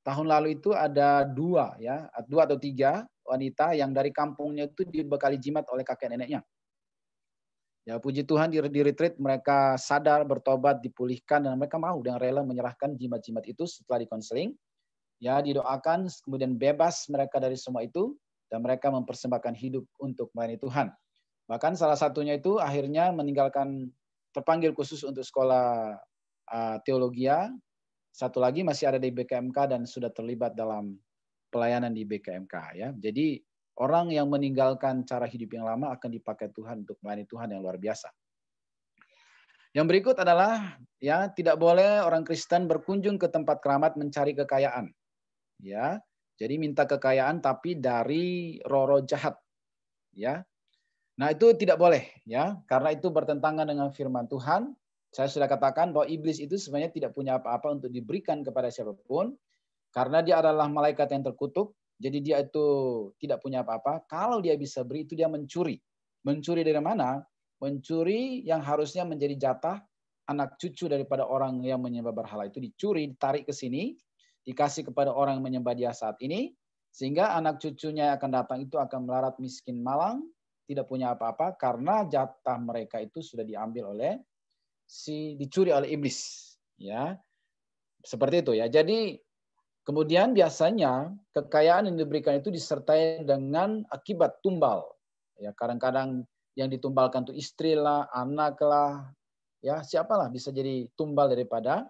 tahun lalu itu ada dua atau tiga wanita yang dari kampungnya itu dibekali jimat oleh kakek neneknya. Ya, puji Tuhan di retreat mereka sadar, bertobat, dipulihkan, dan mereka mau dengan rela menyerahkan jimat-jimat itu setelah dikonseling. Ya, didoakan, kemudian bebas mereka dari semua itu, dan mereka mempersembahkan hidup untuk melayani Tuhan. Bahkan salah satunya itu akhirnya meninggalkan, terpanggil khusus untuk sekolah teologia. Satu lagi masih ada di BKMK dan sudah terlibat dalam pelayanan di BKMK, ya. Jadi orang yang meninggalkan cara hidup yang lama akan dipakai Tuhan untuk melayani Tuhan yang luar biasa. Yang berikut adalah, ya, tidak boleh orang Kristen berkunjung ke tempat keramat mencari kekayaan. Ya. Jadi minta kekayaan tapi dari roh-roh jahat. Ya. Nah, itu tidak boleh, ya, karena itu bertentangan dengan firman Tuhan. Saya sudah katakan bahwa iblis itu sebenarnya tidak punya apa-apa untuk diberikan kepada siapapun, karena dia adalah malaikat yang terkutuk, jadi dia itu tidak punya apa-apa. Kalau dia bisa beri, itu dia mencuri. Mencuri dari mana? Mencuri yang harusnya menjadi jatah anak cucu daripada orang yang menyembah berhala itu dicuri, ditarik ke sini, dikasih kepada orang yang menyembah dia saat ini, sehingga anak cucunya yang akan datang itu akan melarat miskin malang, tidak punya apa-apa, karena jatah mereka itu sudah diambil oleh dicuri oleh iblis, ya. Seperti itu, ya. Jadi Kemudian biasanya kekayaan yang diberikan itu disertai dengan akibat tumbal. Ya, kadang-kadang yang ditumbalkan itu istri lah, anak lah, ya siapalah bisa jadi tumbal daripada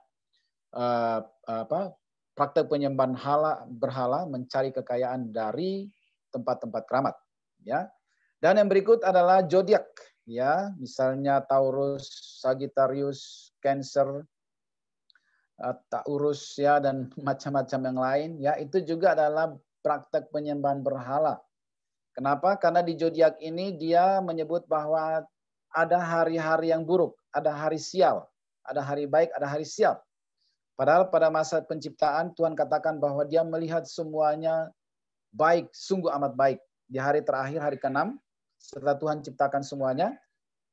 praktek penyembahan berhala mencari kekayaan dari tempat-tempat keramat. Ya. Dan yang berikut adalah zodiak, ya, misalnya Taurus, Sagittarius, Cancer, Taurus ya dan macam-macam yang lain ya, itu juga adalah praktek penyembahan berhala. Kenapa? Karena di zodiak ini dia menyebut bahwa ada hari-hari yang buruk, ada hari sial, ada hari baik, ada hari sial. Padahal pada masa penciptaan Tuhan katakan bahwa dia melihat semuanya baik, sungguh amat baik. Di hari terakhir, hari ke-6, setelah Tuhan ciptakan semuanya,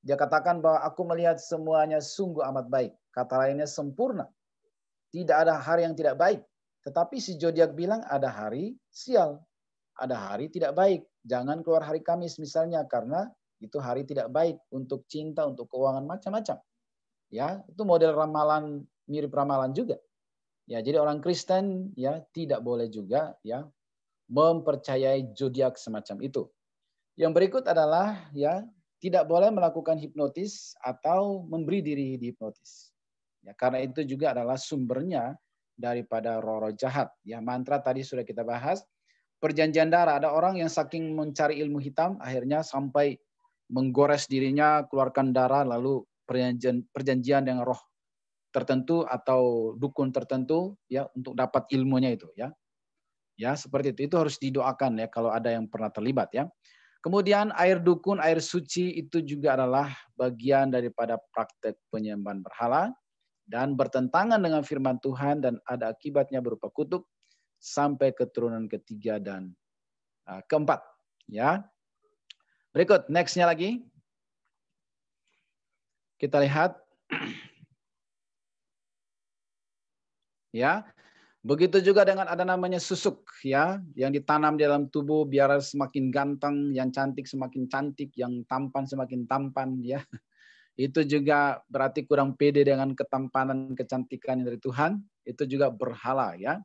dia katakan bahwa aku melihat semuanya sungguh amat baik. Kata lainnya sempurna. Tidak ada hari yang tidak baik. Tetapi si zodiak bilang ada hari sial. Ada hari tidak baik. Jangan keluar hari Kamis misalnya karena itu hari tidak baik untuk cinta, untuk keuangan macam-macam. Ya, itu model ramalan, mirip ramalan juga. Ya, jadi orang Kristen ya tidak boleh juga ya mempercayai zodiak semacam itu. Yang berikut adalah ya tidak boleh melakukan hipnotis atau memberi diri dihipnotis. Ya, karena itu juga adalah sumbernya daripada roh-roh jahat. Ya, mantra tadi sudah kita bahas. Perjanjian darah, ada orang yang saking mencari ilmu hitam, akhirnya sampai menggores dirinya, keluarkan darah, lalu perjanjian dengan roh tertentu atau dukun tertentu, ya untuk dapat ilmunya itu, ya. Ya, seperti itu. Itu harus didoakan ya kalau ada yang pernah terlibat, ya. Kemudian air dukun, air suci itu juga adalah bagian daripada praktek penyembahan berhala dan bertentangan dengan firman Tuhan dan ada akibatnya berupa kutuk sampai keturunan ketiga dan keempat. Ya, berikut nextnya lagi kita lihat. Ya, begitu juga dengan ada namanya susuk ya, yang ditanam di dalam tubuh biar semakin ganteng, yang cantik semakin cantik, yang tampan semakin tampan ya. Itu juga berarti kurang pede dengan ketampanan, kecantikan dari Tuhan. Itu juga berhala ya.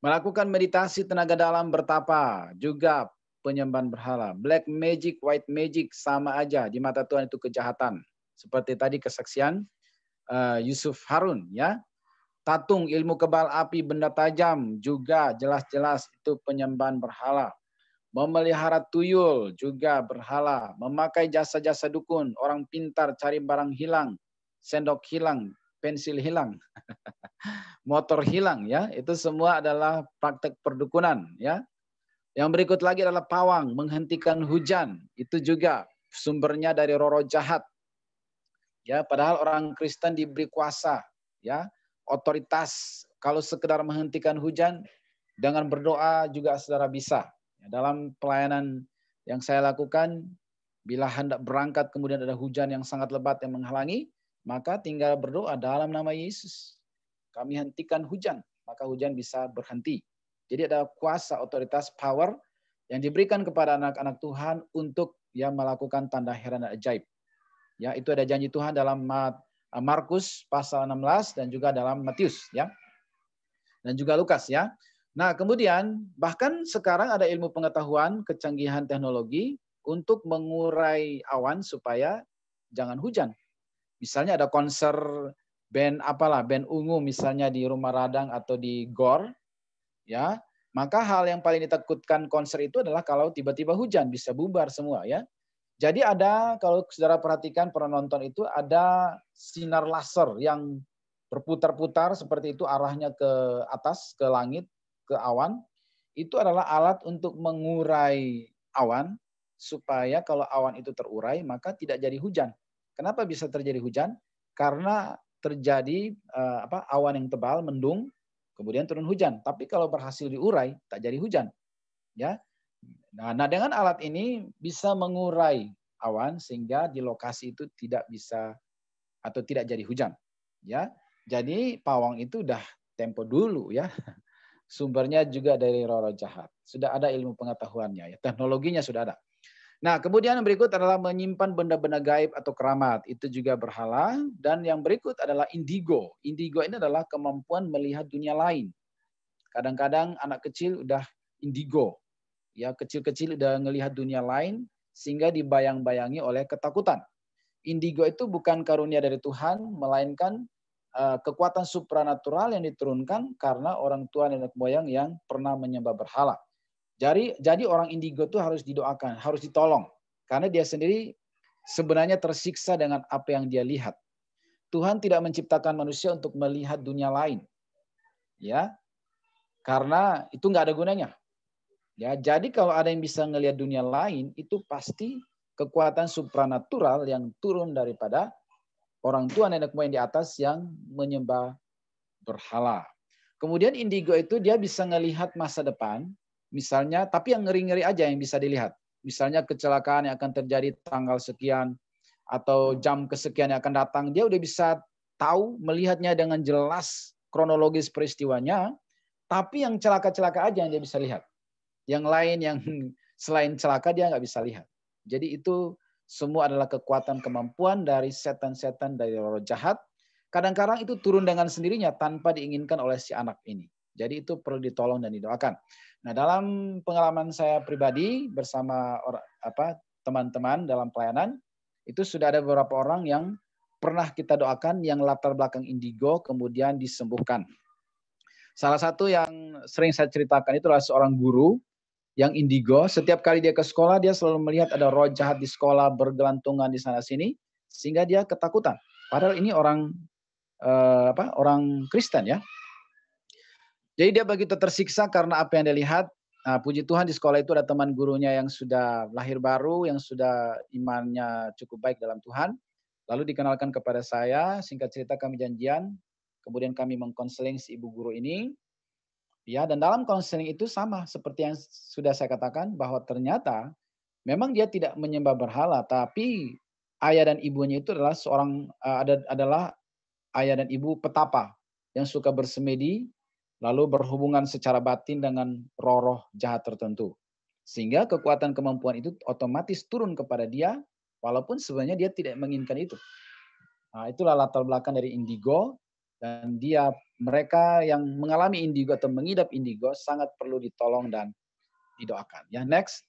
Melakukan meditasi tenaga dalam bertapa juga penyembahan berhala. Black magic, white magic sama aja di mata Tuhan itu kejahatan. Seperti tadi kesaksian Yusuf Harun ya. Tatung, ilmu kebal api, benda tajam juga jelas-jelas itu penyembahan berhala. Memelihara tuyul juga berhala. Memakai jasa-jasa dukun. Orang pintar cari barang hilang. Sendok hilang. Pensil hilang. Motor hilang. Ya, itu semua adalah praktek perdukunan. Ya. Yang berikut lagi adalah pawang. Menghentikan hujan. Itu juga sumbernya dari roh-roh jahat. Ya, padahal orang Kristen diberi kuasa. Ya, otoritas. Kalau sekedar menghentikan hujan, dengan berdoa juga saudara bisa. Dalam pelayanan yang saya lakukan, bila hendak berangkat kemudian ada hujan yang sangat lebat yang menghalangi, maka tinggal berdoa dalam nama Yesus. Kami hentikan hujan, maka hujan bisa berhenti. Jadi ada kuasa, otoritas, power yang diberikan kepada anak-anak Tuhan untuk yang melakukan tanda heran dan ajaib. Ya, itu ada janji Tuhan dalam Markus pasal 16 dan juga dalam Matius ya. Dan juga Lukas ya. Nah, kemudian bahkan sekarang ada ilmu pengetahuan, kecanggihan teknologi untuk mengurai awan supaya jangan hujan. Misalnya ada konser band band ungu misalnya di Rumah Radang atau di GOR, ya. Maka hal yang paling ditakutkan konser itu adalah kalau tiba-tiba hujan, bisa bubar semua ya. Jadi ada, kalau saudara perhatikan pernah nonton itu, ada sinar laser yang berputar-putar seperti itu arahnya ke atas, ke langit, ke awan. Itu adalah alat untuk mengurai awan supaya kalau awan itu terurai maka tidak jadi hujan. Kenapa bisa terjadi hujan? Karena terjadi awan yang tebal, mendung, kemudian turun hujan. Tapi kalau berhasil diurai tak jadi hujan. Ya. Nah, dengan alat ini bisa mengurai awan sehingga di lokasi itu tidak bisa atau tidak jadi hujan. Ya. Jadi pawang itu udah tempo dulu ya. Sumbernya juga dari roh-roh jahat. Sudah ada ilmu pengetahuannya, ya. Teknologinya sudah ada. Nah, kemudian yang berikut adalah menyimpan benda-benda gaib atau keramat. Itu juga berhala. Dan yang berikut adalah indigo. Indigo ini adalah kemampuan melihat dunia lain. Kadang-kadang anak kecil udah indigo. Ya, kecil-kecil udah ngelihat dunia lain sehingga dibayang-bayangi oleh ketakutan. Indigo itu bukan karunia dari Tuhan, melainkan kekuatan supranatural yang diturunkan karena orang tua nenek moyang yang pernah menyembah berhala. Jadi orang indigo itu harus didoakan, harus ditolong. Karena dia sendiri sebenarnya tersiksa dengan apa yang dia lihat. Tuhan tidak menciptakan manusia untuk melihat dunia lain. Ya, karena itu nggak ada gunanya. Ya, jadi kalau ada yang bisa ngelihat dunia lain, itu pasti kekuatan supranatural yang turun daripada orang tua nenek moyang di atas yang menyembah berhala. Kemudian indigo itu dia bisa ngelihat masa depan, misalnya, tapi yang ngeri-ngeri aja yang bisa dilihat. Misalnya kecelakaan yang akan terjadi tanggal sekian, atau jam kesekian yang akan datang, dia udah bisa tahu, melihatnya dengan jelas kronologis peristiwanya, tapi yang celaka-celaka aja yang dia bisa lihat. Yang lain yang selain celaka dia nggak bisa lihat. Jadi itu semua adalah kekuatan kemampuan dari setan-setan, dari roh jahat. Kadang-kadang itu turun dengan sendirinya tanpa diinginkan oleh si anak ini. Jadi itu perlu ditolong dan didoakan. Nah, dalam pengalaman saya pribadi bersama teman-teman dalam pelayanan, itu sudah ada beberapa orang yang pernah kita doakan yang latar belakang indigo kemudian disembuhkan. Salah satu yang sering saya ceritakan itu adalah seorang guru yang indigo. Setiap kali dia ke sekolah, dia selalu melihat ada roh jahat di sekolah, bergelantungan di sana-sini, sehingga dia ketakutan. Padahal ini orang Kristen ya. Jadi dia begitu tersiksa karena apa yang dia lihat. Nah, puji Tuhan di sekolah itu ada teman gurunya yang sudah lahir baru, yang sudah imannya cukup baik dalam Tuhan. Lalu dikenalkan kepada saya, singkat cerita kami janjian, kemudian kami mengkonseling si ibu guru ini. Ya, dan dalam konseling itu sama seperti yang sudah saya katakan, bahwa ternyata memang dia tidak menyembah berhala, tapi ayah dan ibunya itu adalah adalah ayah dan ibu petapa yang suka bersemedi, lalu berhubungan secara batin dengan roh-roh jahat tertentu. Sehingga kekuatan kemampuan itu otomatis turun kepada dia, walaupun sebenarnya dia tidak menginginkan itu. Nah, itulah latar belakang dari indigo, dan mereka yang mengalami indigo atau mengidap indigo sangat perlu ditolong dan didoakan. Ya, next.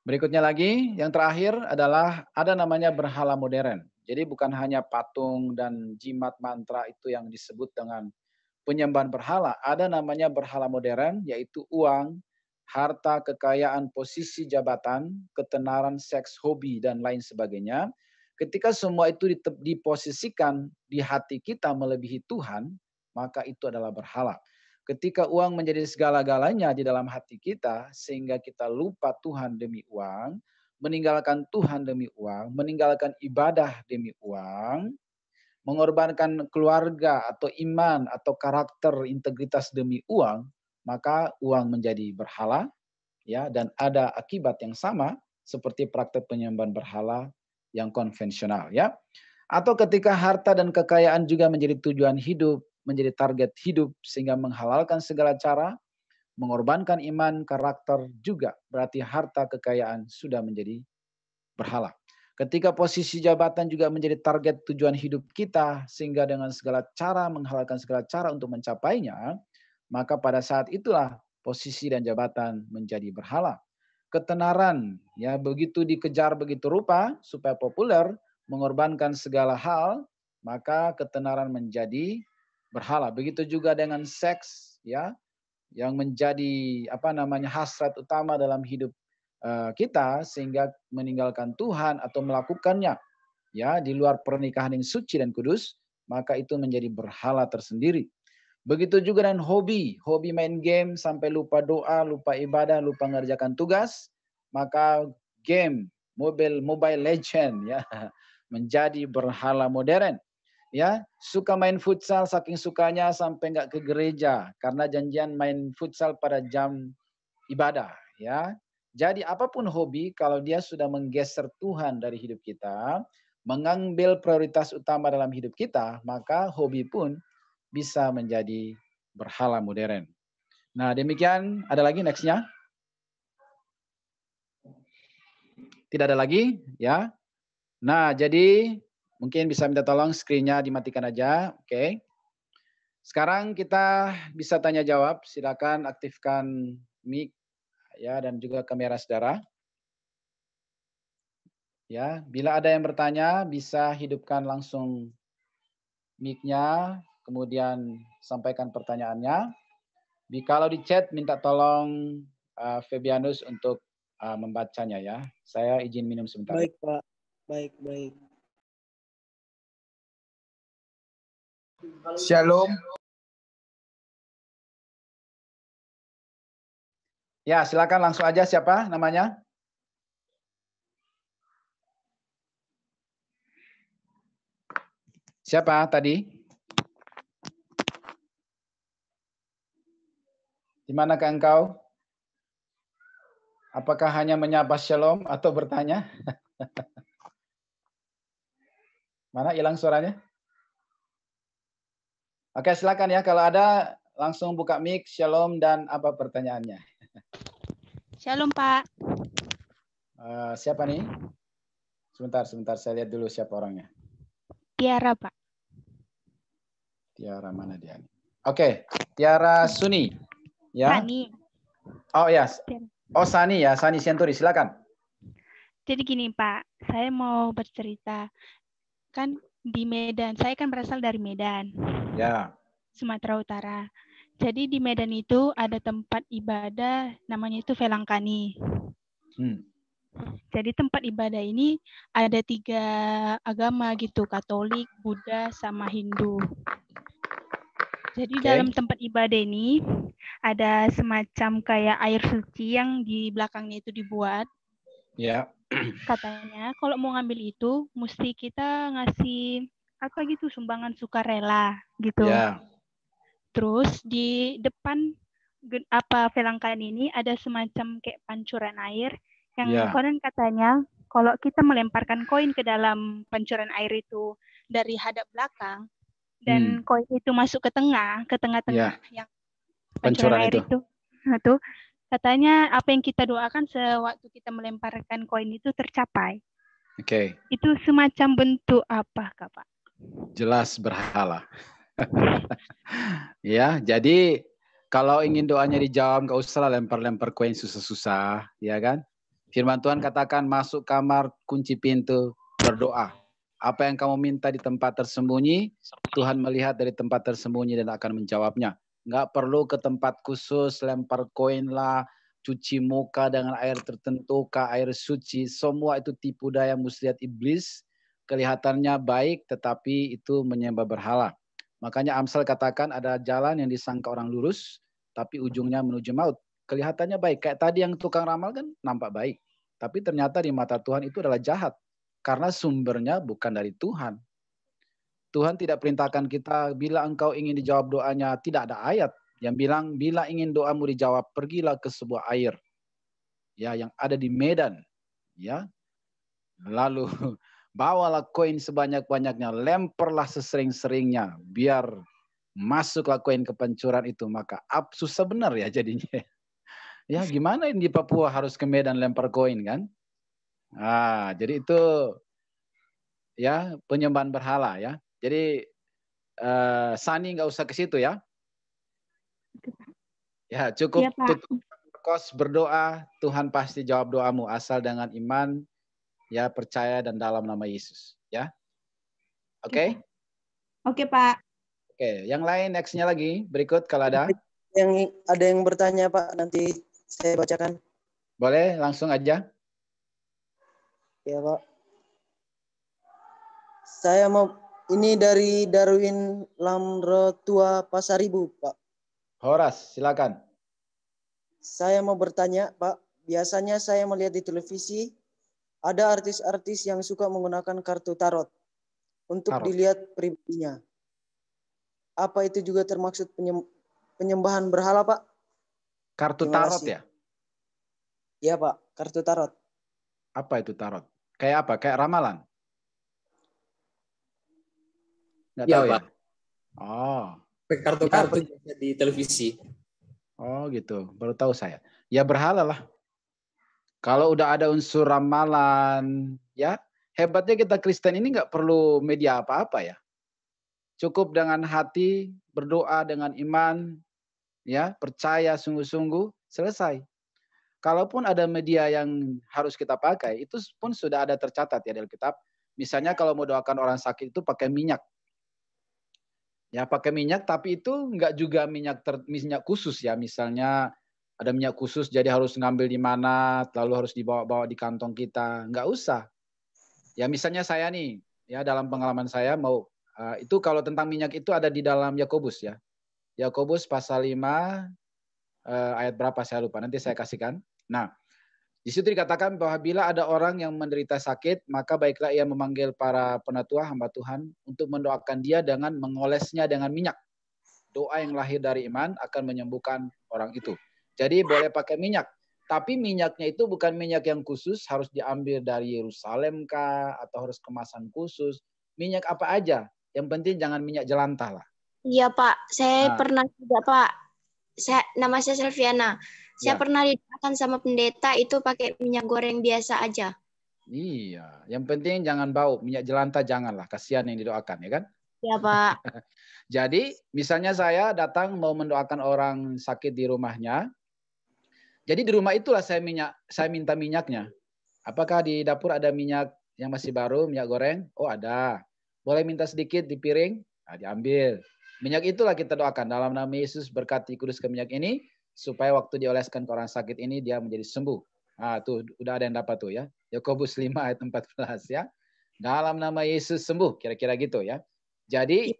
Berikutnya lagi, yang terakhir adalah ada namanya berhala modern. Jadi bukan hanya patung dan jimat mantra itu yang disebut dengan penyembahan berhala. Ada namanya berhala modern, yaitu uang, harta, kekayaan, posisi jabatan, ketenaran, seks, hobi, dan lain sebagainya. Ketika semua itu diposisikan di hati kita melebihi Tuhan, maka itu adalah berhala. Ketika uang menjadi segala-galanya di dalam hati kita, sehingga kita lupa Tuhan demi uang, meninggalkan Tuhan demi uang, meninggalkan ibadah demi uang, mengorbankan keluarga atau iman atau karakter integritas demi uang, maka uang menjadi berhala, ya, dan ada akibat yang sama seperti praktek penyembahan berhala yang konvensional, ya. Atau ketika harta dan kekayaan juga menjadi tujuan hidup, menjadi target hidup, sehingga menghalalkan segala cara, mengorbankan iman, karakter juga, berarti harta kekayaan sudah menjadi berhala. Ketika posisi jabatan juga menjadi target tujuan hidup kita, sehingga dengan segala cara, menghalalkan segala cara untuk mencapainya, maka pada saat itulah posisi dan jabatan menjadi berhala. Ketenaran, ya, begitu dikejar begitu rupa supaya populer, mengorbankan segala hal, maka ketenaran menjadi berhala. Begitu juga dengan seks, ya, yang menjadi hasrat utama dalam hidup kita, sehingga meninggalkan Tuhan atau melakukannya ya di luar pernikahan yang suci dan kudus, maka itu menjadi berhala tersendiri. Begitu juga dengan hobi main game sampai lupa doa, lupa ibadah, lupa mengerjakan tugas, maka game Mobile Legend ya menjadi berhala modern. Ya, suka main futsal, saking sukanya sampai nggak ke gereja karena janjian main futsal pada jam ibadah, ya. Jadi apapun hobi, kalau dia sudah menggeser Tuhan dari hidup kita, mengambil prioritas utama dalam hidup kita, maka hobi pun bisa menjadi berhala modern. Nah, demikian. Ada lagi next-nya? Tidak ada lagi, ya. Nah, jadi mungkin bisa minta tolong screen-nya dimatikan aja, oke. Sekarang kita bisa tanya jawab. Silakan aktifkan mic ya dan juga kamera saudara. Ya, bila ada yang bertanya bisa hidupkan langsung mic-nya, kemudian sampaikan pertanyaannya. Kalau di chat minta tolong Febianus untuk membacanya ya. Saya izin minum sebentar. Baik, Pak. Baik, baik. Shalom. Ya, silakan langsung aja, siapa namanya? Siapa tadi? Di manakah engkau? Apakah hanya menyapa shalom atau bertanya? Mana hilang suaranya? Oke, silakan ya. Kalau ada langsung buka mic, shalom dan apa pertanyaannya? Shalom, Pak. Siapa nih? Sebentar, saya lihat dulu siapa orangnya. Tiara, Pak. Tiara mana dia? Oke, Tiara Suni. Ya. Sani. Oh ya. Oh Sani ya, Sani Sianturi, silakan. Jadi gini, Pak. Saya mau bercerita. Kan di Medan, saya kan berasal dari Medan. Ya. Sumatera Utara. Jadi di Medan itu ada tempat ibadah namanya itu Velangkani. Jadi tempat ibadah ini ada 3 agama gitu, Katolik, Buddha, sama Hindu. Jadi dalam tempat ibadah ini ada semacam kayak air suci yang di belakangnya itu dibuat. Ya. Katanya kalau mau ngambil itu mesti kita ngasih apa gitu sumbangan sukarela gitu. Ya. Terus di depan Velangkani ini ada semacam kayak pancuran air yang konon katanya kalau kita melemparkan koin ke dalam pancuran air itu dari hadap belakang dan koin itu masuk ke tengah-tengah yang pancuran air itu. Nah, tuh katanya apa yang kita doakan sewaktu kita melemparkan koin itu tercapai. Oke. Itu semacam bentuk apa, Kak, Pak? Jelas berhala. Ya, jadi kalau ingin doanya dijawab nggak usah lempar-lempar koin susah-susah, ya kan? Firman Tuhan katakan masuk kamar, kunci pintu, berdoa. Apa yang kamu minta di tempat tersembunyi, Tuhan melihat dari tempat tersembunyi dan akan menjawabnya. Nggak perlu ke tempat khusus, lempar koin lah, cuci muka dengan air tertentu, air suci. Semua itu tipu daya muslihat iblis. Kelihatannya baik, tetapi itu menyembah berhala. Makanya Amsal katakan ada jalan yang disangka orang lurus, tapi ujungnya menuju maut. Kelihatannya baik. Kayak tadi yang tukang ramal kan nampak baik. Tapi ternyata di mata Tuhan itu adalah jahat. Karena sumbernya bukan dari Tuhan. Tuhan tidak perintahkan kita bila engkau ingin dijawab doanya. Tidak ada ayat yang bilang bila ingin doamu dijawab pergilah ke sebuah air. Ya, yang ada di Medan. Ya. Lalu bawalah koin sebanyak-banyaknya. Lemparlah sesering-seringnya. Biar masuklah koin ke pancuran itu. Maka susah benar ya jadinya. Ya gimana ini di Papua harus ke Medan lempar koin kan? Jadi itu ya penyembahan berhala ya. Jadi Sani nggak usah ke situ ya. Ya cukup ya, tutup kos berdoa, Tuhan pasti jawab doamu asal dengan iman, ya percaya dan dalam nama Yesus. Ya, oke? Oke Pak. Oke, yang lain nextnya lagi berikut kalau ada. Yang ada yang bertanya Pak, nanti saya bacakan. Boleh langsung aja. Ya Pak. Saya mau ini dari Darwin Lamrotua Pasaribu Pak. Horas, silakan. Saya mau bertanya Pak, biasanya saya melihat di televisi ada artis-artis yang suka menggunakan kartu tarot untuk dilihat pribadinya. Apa itu juga termaksud penyembahan berhala Pak? Kartu tarot ya? Iya Pak, kartu tarot. Apa itu tarot? Kayak apa? Kayak ramalan? Nggak tahu ya? Oh. Kartu-kartu di televisi. Oh gitu, baru tahu saya. Ya berhala lah. Kalau udah ada unsur ramalan, ya hebatnya kita Kristen ini nggak perlu media apa-apa ya. Cukup dengan hati berdoa dengan iman, ya, percaya sungguh-sungguh, selesai. Kalaupun ada media yang harus kita pakai, itu pun sudah ada tercatat ya di Alkitab. Misalnya kalau mau doakan orang sakit itu pakai minyak. Ya, pakai minyak, tapi itu enggak juga minyak khusus ya. Misalnya ada minyak khusus jadi harus ngambil di mana, lalu harus dibawa-bawa di kantong kita. Enggak usah. Ya, misalnya saya nih, ya dalam pengalaman saya mau itu kalau tentang minyak itu ada di dalam Yakobus ya. Yakobus pasal 5 ayat berapa saya lupa. Nanti saya kasihkan. Nah, di situ dikatakan bahwa bila ada orang yang menderita sakit, maka baiklah ia memanggil para penatua hamba Tuhan untuk mendoakan dia dengan mengolesnya dengan minyak. Doa yang lahir dari iman akan menyembuhkan orang itu. Jadi boleh pakai minyak. Tapi minyaknya itu bukan minyak yang khusus, harus diambil dari Yerusalem kah, atau harus kemasan khusus. Minyak apa aja. Yang penting jangan minyak jelantah lah. Iya Pak, saya pernah juga Pak. Nama saya Selviana. Saya pernah didoakan sama pendeta itu pakai minyak goreng biasa aja. Iya, yang penting jangan bau. Minyak jelantah janganlah, kasihan yang didoakan ya kan? Iya Pak. Jadi misalnya saya datang mau mendoakan orang sakit di rumahnya. Jadi di rumah itulah saya minta minyaknya. Apakah di dapur ada minyak yang masih baru, minyak goreng? Oh ada. Boleh minta sedikit di piring? Nah, diambil. Minyak itulah kita doakan. Dalam nama Yesus berkati kuduskan minyak ini, supaya waktu dioleskan ke orang sakit ini, dia menjadi sembuh. Nah, tuh udah ada yang dapat tuh ya. Yakobus 5 ayat 14 ya. Dalam nama Yesus sembuh. Kira-kira gitu ya. Jadi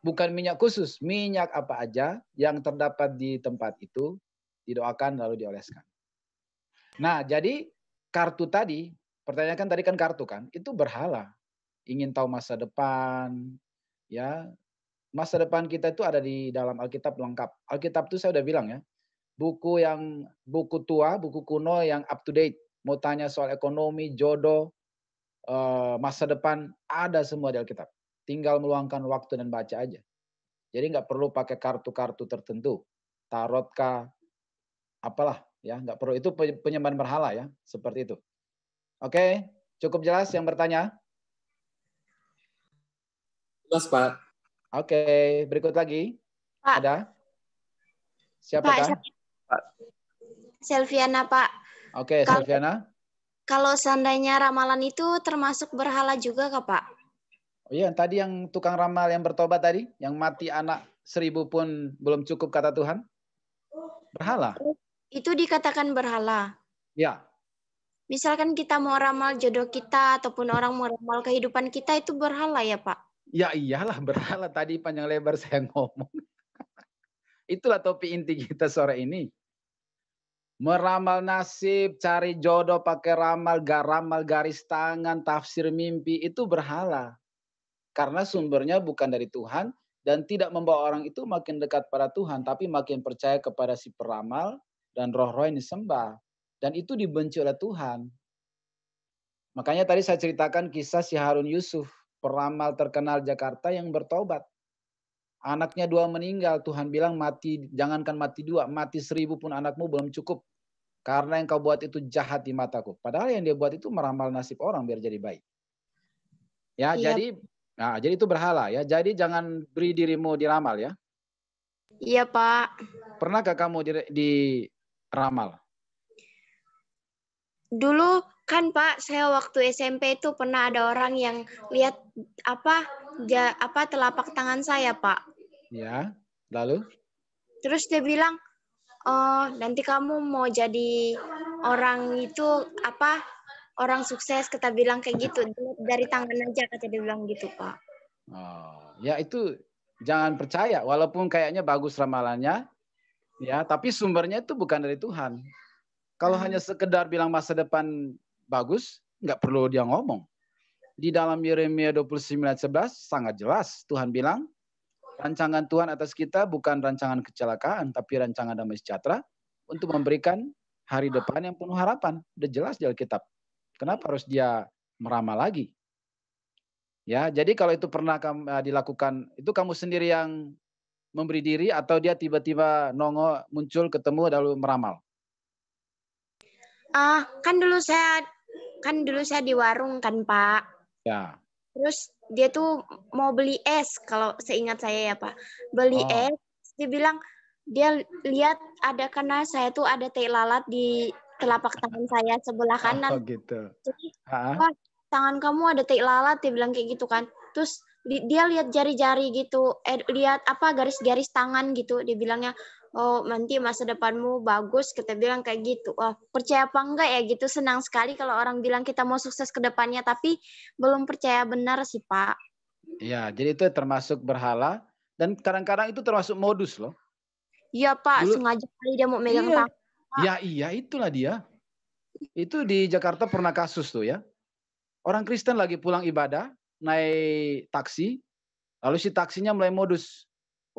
bukan minyak khusus. Minyak apa aja yang terdapat di tempat itu, didoakan lalu dioleskan. Nah, jadi kartu tadi, pertanyaan kan tadi kan kartu kan, itu berhala. Ingin tahu masa depan, ya. Masa depan kita itu ada di dalam Alkitab lengkap. Alkitab itu saya udah bilang ya, buku tua, buku kuno yang up to date. Mau tanya soal ekonomi, jodoh, masa depan, ada semua di Alkitab. Tinggal meluangkan waktu dan baca aja. Jadi nggak perlu pakai kartu-kartu tertentu. Tarot kah, apalah ya, nggak perlu. Itu penyembahan berhala ya, seperti itu. Oke, cukup jelas yang bertanya? Jelas Pak. Oke, berikut lagi. Pak. Ada? Siapakah? Pak, Selviana Pak. Oke, Selviana. Kalau seandainya ramalan itu termasuk berhala juga kah Pak? Oh iya, tadi yang tukang ramal yang bertobat tadi, yang mati anak 1000 pun belum cukup kata Tuhan. Berhala. Itu dikatakan berhala. Ya. Misalkan kita mau ramal jodoh kita ataupun orang mau ramal kehidupan kita, itu berhala ya Pak? Ya iyalah berhala, tadi panjang lebar saya ngomong. Itulah topik inti kita sore ini. Meramal nasib, cari jodoh pakai ramal garis tangan, tafsir mimpi, itu berhala. Karena sumbernya bukan dari Tuhan dan tidak membawa orang itu makin dekat pada Tuhan, tapi makin percaya kepada si peramal dan roh-roh yang disembah. Dan itu dibenci oleh Tuhan. Makanya tadi saya ceritakan kisah si Harun Yusuf, peramal terkenal Jakarta yang bertobat. Anaknya 2 meninggal, Tuhan bilang mati, jangankan mati 2, mati 1000 pun anakmu belum cukup. Karena yang kau buat itu jahat di mataku. Padahal yang dia buat itu meramal nasib orang biar jadi baik. Ya, jadi itu berhala ya. Jadi jangan beri dirimu diramal ya. Iya, Pak. Pernahkah kamu diramal? Dulu kan Pak, saya waktu SMP itu pernah ada orang yang lihat telapak tangan saya, Pak. Ya, lalu? Terus dia bilang, "Oh, nanti kamu mau jadi orang itu orang sukses," kata bilang kayak gitu. Dari tangan aja kata dia bilang gitu, Pak. Oh, ya itu jangan percaya walaupun kayaknya bagus ramalannya. Ya, tapi sumbernya itu bukan dari Tuhan. Kalau hanya sekedar bilang masa depan bagus, nggak perlu dia ngomong. Di dalam Yeremia 29:11 sangat jelas Tuhan bilang, rancangan Tuhan atas kita bukan rancangan kecelakaan, tapi rancangan damai sejahtera untuk memberikan hari depan yang penuh harapan. Udah jelas di Alkitab. Kenapa harus dia meramal lagi? Ya, jadi kalau itu pernah dilakukan, itu kamu sendiri yang memberi diri atau dia tiba-tiba nongol muncul ketemu lalu meramal? Kan dulu saya di warung kan Pak. Ya. Terus dia tuh mau beli es, kalau seingat saya ya Pak. Beli es, dia bilang dia lihat ada, karena saya tuh ada tai lalat di telapak tangan saya sebelah kanan. Oh gitu. Jadi, wah, tangan kamu ada tai lalat, dia bilang kayak gitu kan. Terus dia lihat jari-jari gitu, lihat apa garis-garis tangan gitu. Dia bilangnya, oh nanti masa depanmu bagus, kita bilang kayak gitu. Wah, percaya apa enggak ya gitu. Senang sekali kalau orang bilang kita mau sukses ke depannya, tapi belum percaya benar sih Pak. Ya, jadi itu termasuk berhala dan kadang-kadang itu termasuk modus loh. Iya Pak, sengaja kali dia mau megang tangan. Ya iya, itulah dia. Itu di Jakarta pernah kasus tuh ya. Orang Kristen lagi pulang ibadah, naik taksi, lalu si taksinya mulai modus.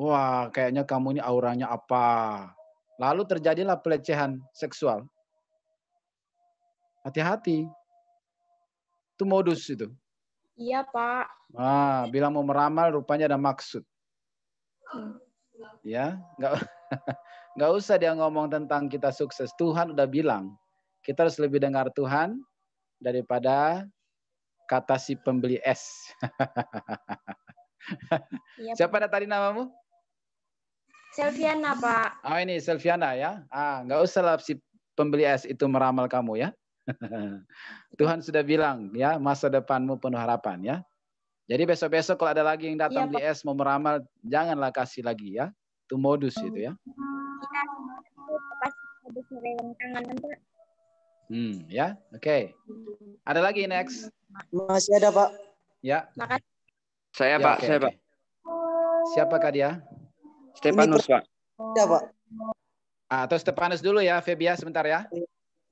Wah, kayaknya kamu ini auranya apa. Lalu terjadilah pelecehan seksual. Hati-hati. Itu modus itu. Iya Pak. Bilang mau meramal, rupanya ada maksud. Ya, nggak usah dia ngomong tentang kita sukses. Tuhan udah bilang, kita harus lebih dengar Tuhan daripada kata si pembeli es. Iya, Siapa ada tadi namamu? Selviana Pak. Oh ini Selviana ya. Nggak usah lah si pembeli es itu meramal kamu ya. Tuhan sudah bilang ya, masa depanmu penuh harapan ya. Jadi besok-besok kalau ada lagi yang datang beli es mau meramal, janganlah kasih lagi ya. Itu modus itu ya. Ya, oke. Ada lagi next? Masih ada Pak. Ya. Makasih. Saya Ya, Pak, oke, saya oke. Pak. Siapakah dia? Stefanus Pak. Ya Pak. Atau Stefanus dulu ya, Febia sebentar ya.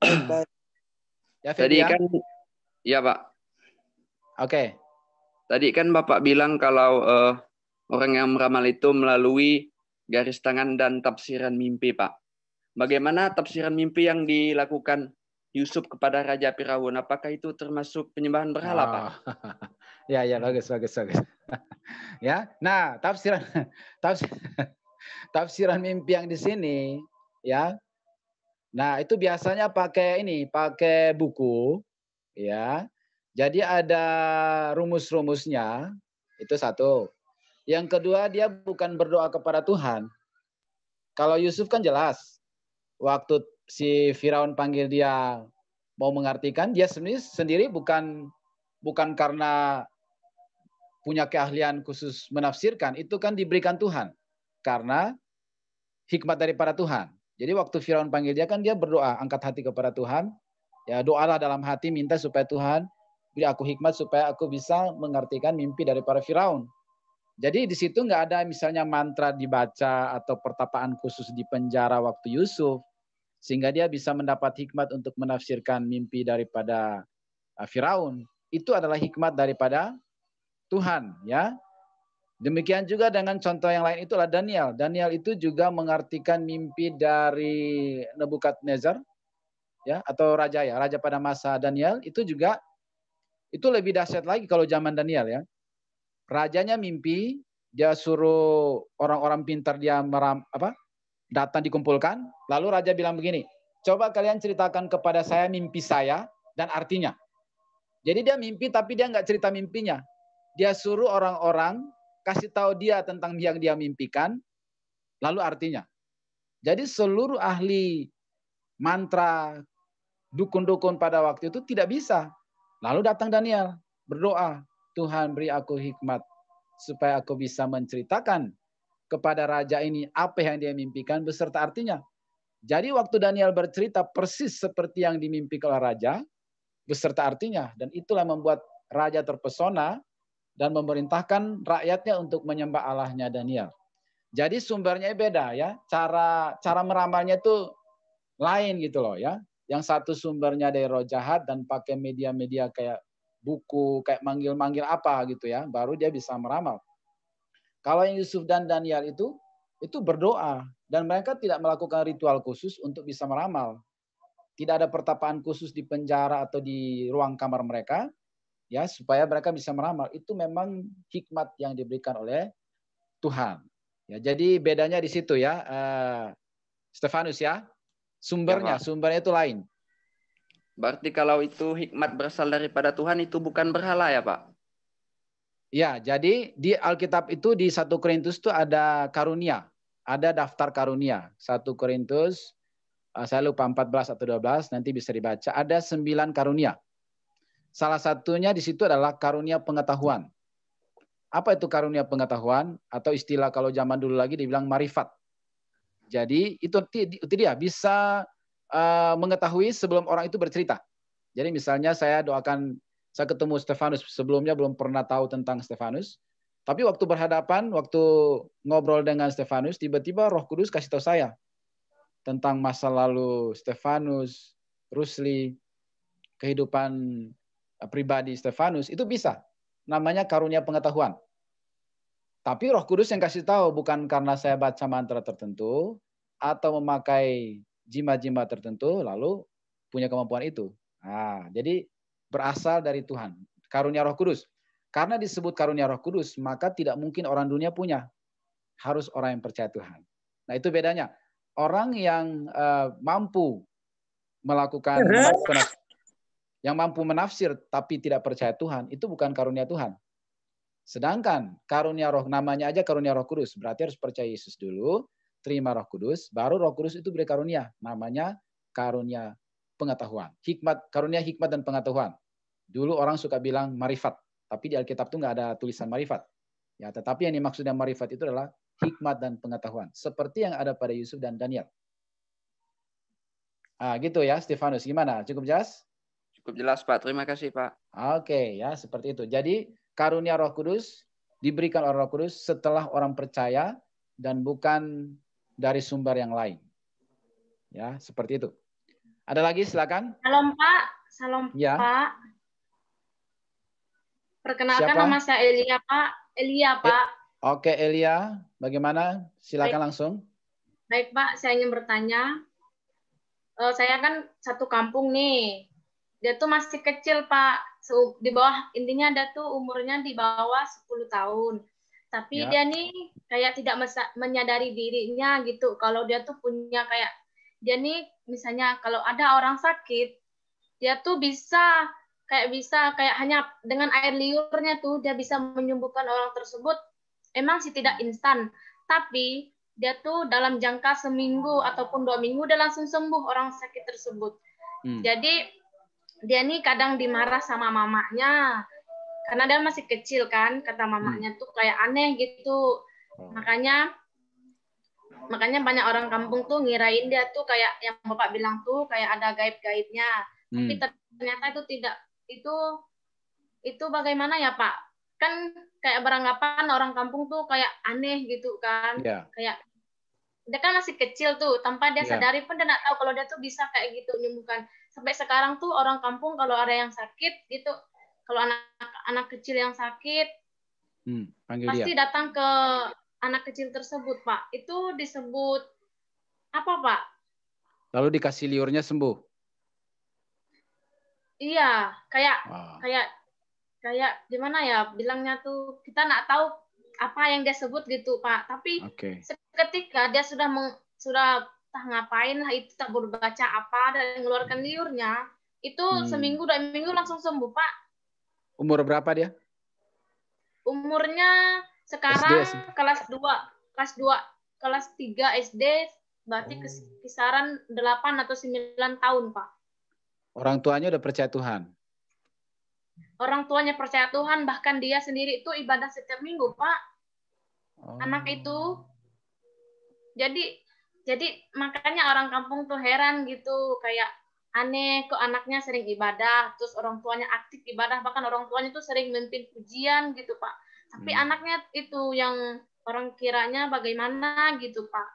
Baik. Ya Tadi Febia. kan, ya Pak. Oke. Tadi kan Bapak bilang kalau orang yang meramal itu melalui garis tangan dan tafsiran mimpi, Pak. Bagaimana tafsiran mimpi yang dilakukan Yusuf kepada Raja Firaun? Apakah itu termasuk penyembahan berhala, Pak? Ya, bagus. Ya, nah tafsiran mimpi yang di sini, ya. Nah itu biasanya pakai buku, ya. Jadi ada rumus-rumusnya, itu satu. Yang kedua, dia bukan berdoa kepada Tuhan. Kalau Yusuf kan jelas, waktu si Firaun panggil dia mau mengartikan, dia sendiri bukan karena punya keahlian khusus menafsirkan, itu kan diberikan Tuhan. Karena hikmat daripada Tuhan. Jadi waktu Firaun panggil dia kan dia berdoa, angkat hati kepada Tuhan. Ya doalah dalam hati, minta supaya Tuhan beri aku hikmat supaya aku bisa mengartikan mimpi daripada Firaun. Jadi di situ nggak ada misalnya mantra dibaca atau pertapaan khusus di penjara waktu Yusuf, sehingga dia bisa mendapat hikmat untuk menafsirkan mimpi daripada Firaun. Itu adalah hikmat daripada Tuhan, ya. Demikian juga dengan contoh yang lain itulah Daniel. Daniel itu juga mengartikan mimpi dari Nebukadnezar, ya, atau raja pada masa Daniel itu juga itu lebih dahsyat lagi kalau zaman Daniel ya. Rajanya mimpi, dia suruh orang-orang pintar dia datang dikumpulkan, lalu raja bilang begini, coba kalian ceritakan kepada saya mimpi saya dan artinya. Jadi dia mimpi tapi dia nggak cerita mimpinya. Dia suruh orang-orang kasih tahu dia tentang yang dia mimpikan, lalu artinya. Jadi seluruh ahli mantra, dukun-dukun pada waktu itu tidak bisa. Lalu datang Daniel, berdoa, Tuhan beri aku hikmat, supaya aku bisa menceritakan kepada raja ini apa yang dia mimpikan beserta artinya. Jadi waktu Daniel bercerita persis seperti yang dimimpikan oleh raja, beserta artinya. Dan itulah membuat raja terpesona, dan memerintahkan rakyatnya untuk menyembah Allahnya Daniel. Jadi sumbernya beda ya, cara meramalnya itu lain gitu loh ya. Yang satu sumbernya dari roh jahat dan pakai media-media kayak buku, kayak manggil-manggil apa gitu ya, baru dia bisa meramal. Kalau yang Yusuf dan Daniel itu berdoa dan mereka tidak melakukan ritual khusus untuk bisa meramal. Tidak ada pertapaan khusus di penjara atau di ruang kamar mereka. Ya, supaya mereka bisa meramal. Itu memang hikmat yang diberikan oleh Tuhan. Ya, jadi bedanya di situ ya, Stefanus ya. Sumbernya itu lain. Berarti kalau itu hikmat berasal daripada Tuhan itu bukan berhala ya Pak? Ya, jadi di Alkitab itu di 1 Korintus itu ada karunia. Ada daftar karunia. 1 Korintus, saya lupa 14 atau 12, nanti bisa dibaca. Ada 9 karunia. Salah satunya di situ adalah karunia pengetahuan. Apa itu karunia pengetahuan? Atau istilah kalau zaman dulu lagi dibilang marifat. Jadi itu dia, bisa mengetahui sebelum orang itu bercerita. Jadi misalnya saya doakan, saya ketemu Stefanus, sebelumnya belum pernah tahu tentang Stefanus. Tapi waktu berhadapan, waktu ngobrol dengan Stefanus, tiba-tiba Roh Kudus kasih tahu saya tentang masa lalu Stefanus, Rusli, kehidupan pribadi Stefanus, itu bisa. Namanya karunia pengetahuan. Tapi Roh Kudus yang kasih tahu, bukan karena saya baca mantra tertentu, atau memakai jimat-jimat tertentu, lalu punya kemampuan itu. Nah, jadi berasal dari Tuhan. Karunia Roh Kudus. Karena disebut karunia Roh Kudus, maka tidak mungkin orang dunia punya. Harus orang yang percaya Tuhan. Nah, itu bedanya. Orang yang mampu melakukan, yang mampu menafsir tapi tidak percaya Tuhan, itu bukan karunia Tuhan. Sedangkan karunia Roh, namanya aja karunia Roh Kudus. Berarti harus percaya Yesus dulu, terima Roh Kudus, baru Roh Kudus itu beri karunia. Namanya karunia pengetahuan. Karunia hikmat dan pengetahuan. Dulu orang suka bilang marifat, tapi di Alkitab itu nggak ada tulisan marifat. Ya, tetapi yang dimaksud dengan marifat itu adalah hikmat dan pengetahuan, seperti yang ada pada Yusuf dan Daniel. Gitu ya, Stefanus. Gimana? Cukup jelas? Cukup jelas, Pak. Terima kasih, Pak. Oke, ya seperti itu. Jadi karunia Roh Kudus diberikan oleh Roh Kudus setelah orang percaya dan bukan dari sumber yang lain. Ya, seperti itu. Ada lagi, silakan. Salam Pak, salam ya. Pak. Perkenalkan Siapa? nama saya Elia Pak. Elia Pak. Oke Elia, bagaimana? Silakan langsung. Baik Pak, saya ingin bertanya. Saya kan satu kampung nih. Dia tuh masih kecil Pak. Di bawah, intinya dia tuh umurnya di bawah 10 tahun. Tapi dia nih kayak tidak menyadari dirinya gitu. Kalau dia tuh punya kayak, dia nih misalnya kalau ada orang sakit, dia tuh bisa kayak hanya dengan air liurnya tuh dia bisa menyembuhkan orang tersebut. Emang sih tidak instan, tapi dia tuh dalam jangka seminggu ataupun 2 minggu dia langsung sembuh orang sakit tersebut. Jadi dia nih kadang dimarah sama mamanya karena dia masih kecil kan, kata mamanya tuh kayak aneh gitu. Makanya banyak orang kampung tuh ngirain dia tuh kayak yang Bapak bilang tuh kayak ada gaib-gaibnya. Tapi ternyata itu tidak. Itu bagaimana ya Pak? Kan kayak beranggapan orang kampung tuh kayak aneh gitu kan. Kayak dia kan masih kecil tuh, tanpa dia sadari pun dia nggak tahu kalau dia tuh bisa kayak gitu menyembuhkan. Sampai sekarang tuh orang kampung kalau ada yang sakit gitu, kalau anak kecil yang sakit, pasti datang ke anak kecil tersebut, Pak. Itu disebut apa, Pak? Lalu dikasih liurnya sembuh. Iya, kayak gimana ya bilangnya tuh, kita nggak tahu apa yang dia sebut gitu, Pak. Tapi seketika dia sudah ngapain lah itu, tak berbaca apa dan mengeluarkan liurnya, itu seminggu 2 minggu langsung sembuh, Pak. Umur berapa dia? Umurnya sekarang kelas 3 SD, berarti kisaran 8 atau 9 tahun, Pak. Orang tuanya udah percaya Tuhan? Orang tuanya percaya Tuhan, bahkan dia sendiri itu ibadah setiap minggu, Pak. Anak itu. Jadi makanya orang kampung tuh heran gitu, kayak aneh kok anaknya sering ibadah, terus orang tuanya aktif ibadah, bahkan orang tuanya tuh sering memimpin pujian gitu, Pak. Tapi anaknya itu yang orang kiranya bagaimana gitu, Pak.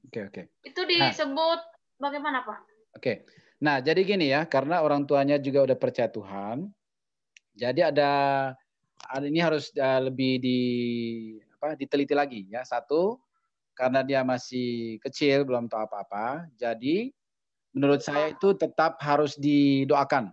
Oke. Itu disebut bagaimana, Pak? Oke. Nah, jadi gini ya, karena orang tuanya juga udah percaya Tuhan, jadi ini harus lebih diteliti lagi ya. Satu, karena dia masih kecil, belum tahu apa-apa, jadi menurut saya itu tetap harus didoakan.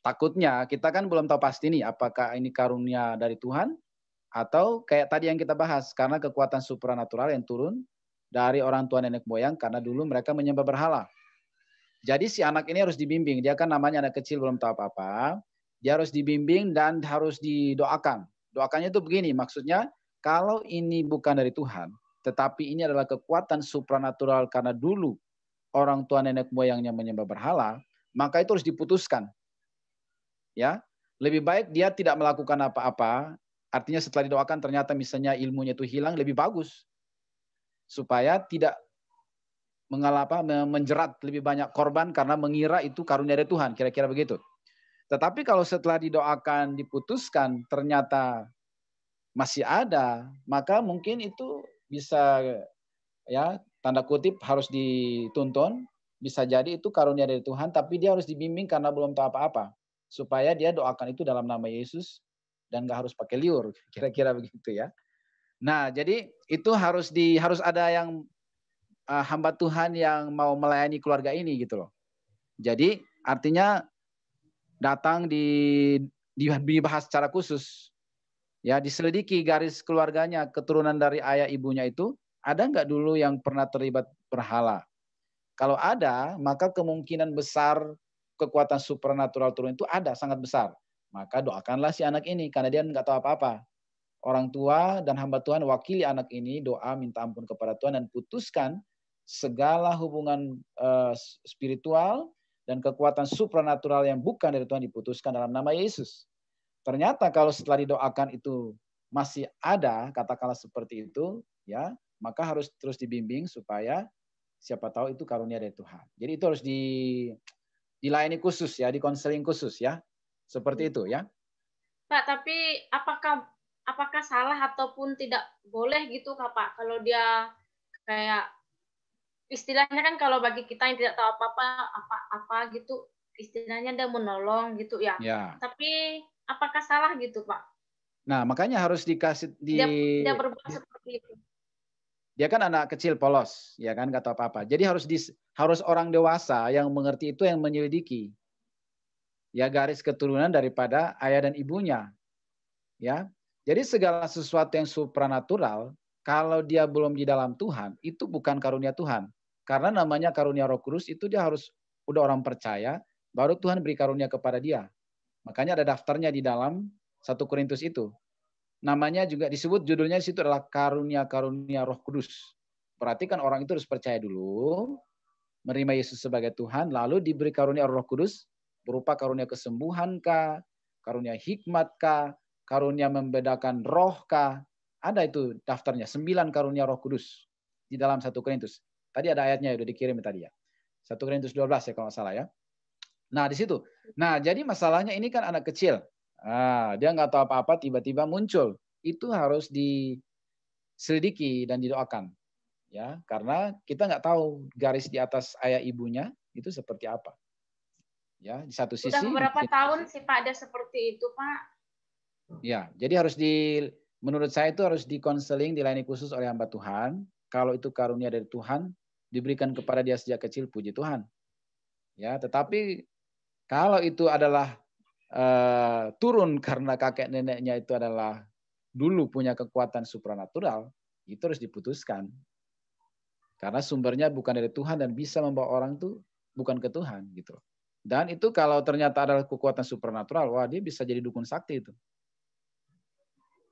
Takutnya kita kan belum tahu pasti nih, apakah ini karunia dari Tuhan, atau kayak tadi yang kita bahas, karena kekuatan supranatural yang turun dari orang tua nenek moyang, karena dulu mereka menyembah berhala. Jadi si anak ini harus dibimbing. Dia kan namanya anak kecil belum tahu apa-apa. Dia harus dibimbing dan harus didoakan. Doakannya itu begini, maksudnya kalau ini bukan dari Tuhan, tetapi ini adalah kekuatan supranatural karena dulu orang tua nenek moyangnya menyembah berhala, maka itu harus diputuskan. Ya, lebih baik dia tidak melakukan apa-apa. Artinya setelah didoakan ternyata misalnya ilmunya itu hilang, lebih bagus supaya tidak menjerat lebih banyak korban karena mengira itu karunia dari Tuhan, kira-kira begitu. Tetapi kalau setelah didoakan, diputuskan, ternyata masih ada, maka mungkin itu bisa, ya, tanda kutip harus dituntun. Bisa jadi itu karunia dari Tuhan, tapi dia harus dibimbing karena belum tahu apa-apa. Supaya dia doakan itu dalam nama Yesus dan nggak harus pakai liur, kira-kira begitu ya. Nah, jadi itu harus ada yang hamba Tuhan yang mau melayani keluarga ini gitu loh. Jadi artinya datang dibahas secara khusus, ya, diselidiki garis keluarganya, keturunan dari ayah ibunya itu ada nggak dulu yang pernah terlibat berhala. Kalau ada, maka kemungkinan besar kekuatan supernatural turun itu ada, sangat besar. Maka doakanlah si anak ini karena dia nggak tahu apa-apa. Orang tua dan hamba Tuhan wakili anak ini, doa minta ampun kepada Tuhan dan putuskan segala hubungan spiritual dan kekuatan supranatural yang bukan dari Tuhan diputuskan dalam nama Yesus. Ternyata kalau setelah didoakan itu masih ada, katakanlah seperti itu, ya, maka harus terus dibimbing supaya siapa tahu itu karunia dari Tuhan. Jadi itu harus dilayani khusus ya, dikonseling khusus ya. Seperti itu ya. Pak, tapi apakah salah ataupun tidak boleh gitu Kak Pak kalau dia kayak istilahnya kan kalau bagi kita yang tidak tahu apa-apa gitu, istilahnya dia menolong gitu ya. Ya. Tapi apakah salah gitu Pak? Nah, makanya harus dikasih dia berbuat seperti itu. Dia kan anak kecil polos, ya kan, nggak tahu apa-apa. Jadi harus orang dewasa yang mengerti itu yang menyelidiki. Ya, garis keturunan daripada ayah dan ibunya. Ya. Jadi segala sesuatu yang supranatural kalau dia belum di dalam Tuhan, itu bukan karunia Tuhan. Karena namanya karunia Roh Kudus itu dia harus udah orang percaya, baru Tuhan beri karunia kepada dia. Makanya ada daftarnya di dalam 1 Korintus itu. Namanya juga disebut, judulnya di situ adalah karunia-karunia Roh Kudus. Perhatikan orang itu harus percaya dulu, menerima Yesus sebagai Tuhan, lalu diberi karunia Roh Kudus, berupa karunia kesembuhan kah, karunia hikmat kah, karunia membedakan roh kah. Ada itu daftarnya, 9 karunia Roh Kudus di dalam 1 Korintus. Tadi ada ayatnya udah dikirim tadi ya. 1 Korintus 12 ya kalau nggak salah ya. Nah di situ. Nah jadi masalahnya ini kan anak kecil. Dia nggak tahu apa-apa tiba-tiba muncul. Itu harus diselidiki dan didoakan. Ya, karena kita nggak tahu garis di atas ayah ibunya itu seperti apa. Ya, di satu sisi. Udah beberapa tahun sih Pak ada seperti itu Pak. Ya, jadi menurut saya itu harus dikonseling, dilayani khusus oleh hamba Tuhan. Kalau itu karunia dari Tuhan, diberikan kepada dia sejak kecil, puji Tuhan. Ya, tetapi kalau itu adalah turun karena kakek neneknya itu adalah dulu punya kekuatan supranatural, itu harus diputuskan. Karena sumbernya bukan dari Tuhan dan bisa membawa orang itu bukan ke Tuhan gitu. Dan itu kalau ternyata adalah kekuatan supranatural, wah dia bisa jadi dukun sakti itu.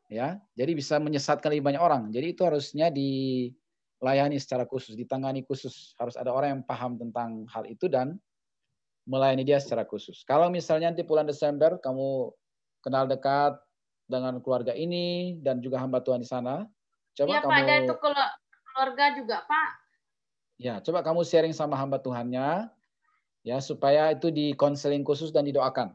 Ya, jadi bisa menyesatkan lebih banyak orang. Jadi itu harusnya dilayani secara khusus, ditangani khusus. Harus ada orang yang paham tentang hal itu dan melayani dia secara khusus. Kalau misalnya nanti bulan Desember kamu kenal dekat dengan keluarga ini dan juga hamba Tuhan di sana, coba iya, kamu. Pak, ada itu keluarga juga Pak. Ya, coba kamu sharing sama hamba Tuhannya, ya supaya itu dikonseling khusus dan didoakan.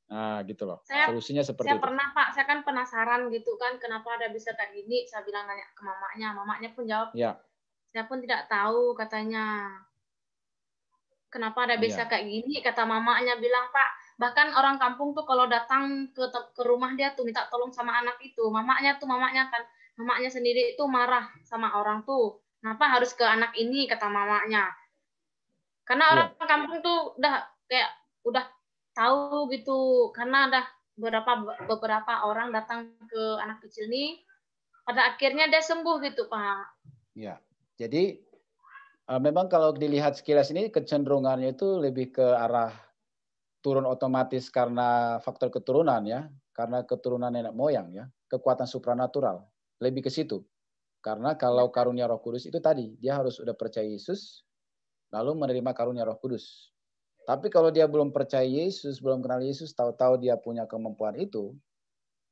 Nah, gitu loh. Solusinya seperti itu. Saya pernah Pak, saya kan penasaran gitu kan, kenapa ada bisa kayak gini. Saya bilang nanya ke mamanya pun jawab. Ya. Saya pun tidak tahu katanya. Kenapa ada bisa kayak gini? Kata mamanya bilang Pak, bahkan orang kampung tuh kalau datang ke rumah dia tuh minta tolong sama anak itu, mamanya sendiri itu marah sama orang tuh. Kenapa harus ke anak ini? Kata mamanya. Karena orang kampung tuh udah tahu gitu, karena ada beberapa orang datang ke anak kecil ini, pada akhirnya dia sembuh gitu Pak. Ya, jadi memang kalau dilihat sekilas ini kecenderungannya itu lebih ke arah turun otomatis karena faktor keturunan ya, karena keturunan nenek moyang ya, kekuatan supranatural. Lebih ke situ. Karena kalau karunia Roh Kudus itu tadi, dia harus sudah percaya Yesus, lalu menerima karunia Roh Kudus. Tapi kalau dia belum percaya Yesus, belum kenal Yesus, tahu-tahu dia punya kemampuan itu,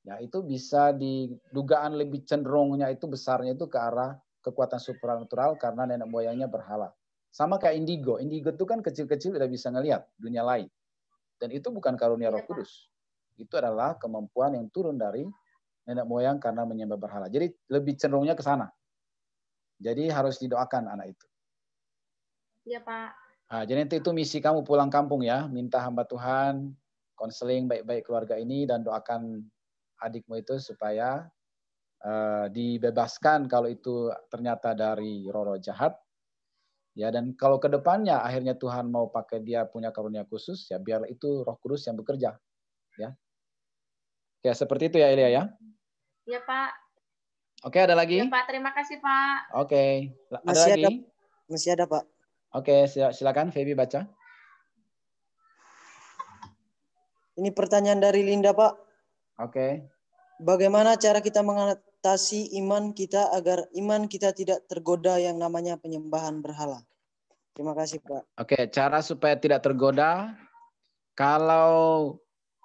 ya itu bisa didugaan lebih cenderungnya itu besarnya itu ke arah kekuatan supranatural karena nenek moyangnya berhala. Sama kayak indigo. Indigo itu kan kecil-kecil udah bisa ngelihat dunia lain. Dan itu bukan karunia Roh Kudus. Itu adalah kemampuan yang turun dari nenek moyang karena menyembah berhala. Jadi lebih cenderungnya ke sana. Jadi harus didoakan anak itu. Iya, Pak. Nah, jadi itu misi kamu pulang kampung ya. Minta hamba Tuhan, konseling baik-baik keluarga ini, dan doakan adikmu itu supaya dibebaskan kalau itu ternyata dari roh-roh jahat. Ya, dan kalau ke depannya akhirnya Tuhan mau pakai dia punya karunia khusus, ya biar itu Roh Kudus yang bekerja. Ya. Kayak seperti itu ya Elia ya. Iya, Pak. Oke, ada lagi? Iya, Pak. Terima kasih, Pak. Oke. Ada lagi? Masih ada, Pak. Oke, silakan Feby baca. Ini pertanyaan dari Linda, Pak. Oke. Bagaimana cara kita mengatasi iman kita agar iman kita tidak tergoda yang namanya penyembahan berhala? Terima kasih, Pak. Oke, cara supaya tidak tergoda, kalau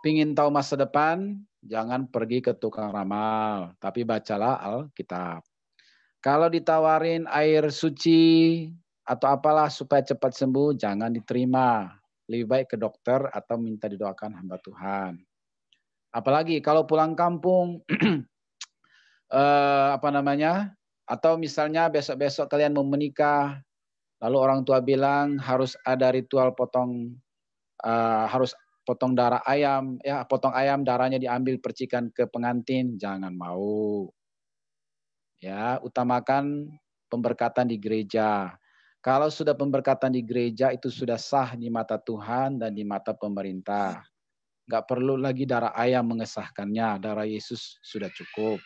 ingin tahu masa depan, jangan pergi ke tukang ramal, tapi bacalah Alkitab. Kalau ditawarin air suci atau apalah supaya cepat sembuh, jangan diterima. Lebih baik ke dokter atau minta didoakan hamba Tuhan. Apalagi kalau pulang kampung, atau misalnya besok-besok kalian mau menikah, lalu orang tua bilang harus ada ritual harus potong darah ayam, ya potong ayam darahnya diambil percikan ke pengantin, jangan mau. Ya, utamakan pemberkatan di gereja. Kalau sudah pemberkatan di gereja itu sudah sah di mata Tuhan dan di mata pemerintah. Nggak perlu lagi darah ayam mengesahkannya, darah Yesus sudah cukup.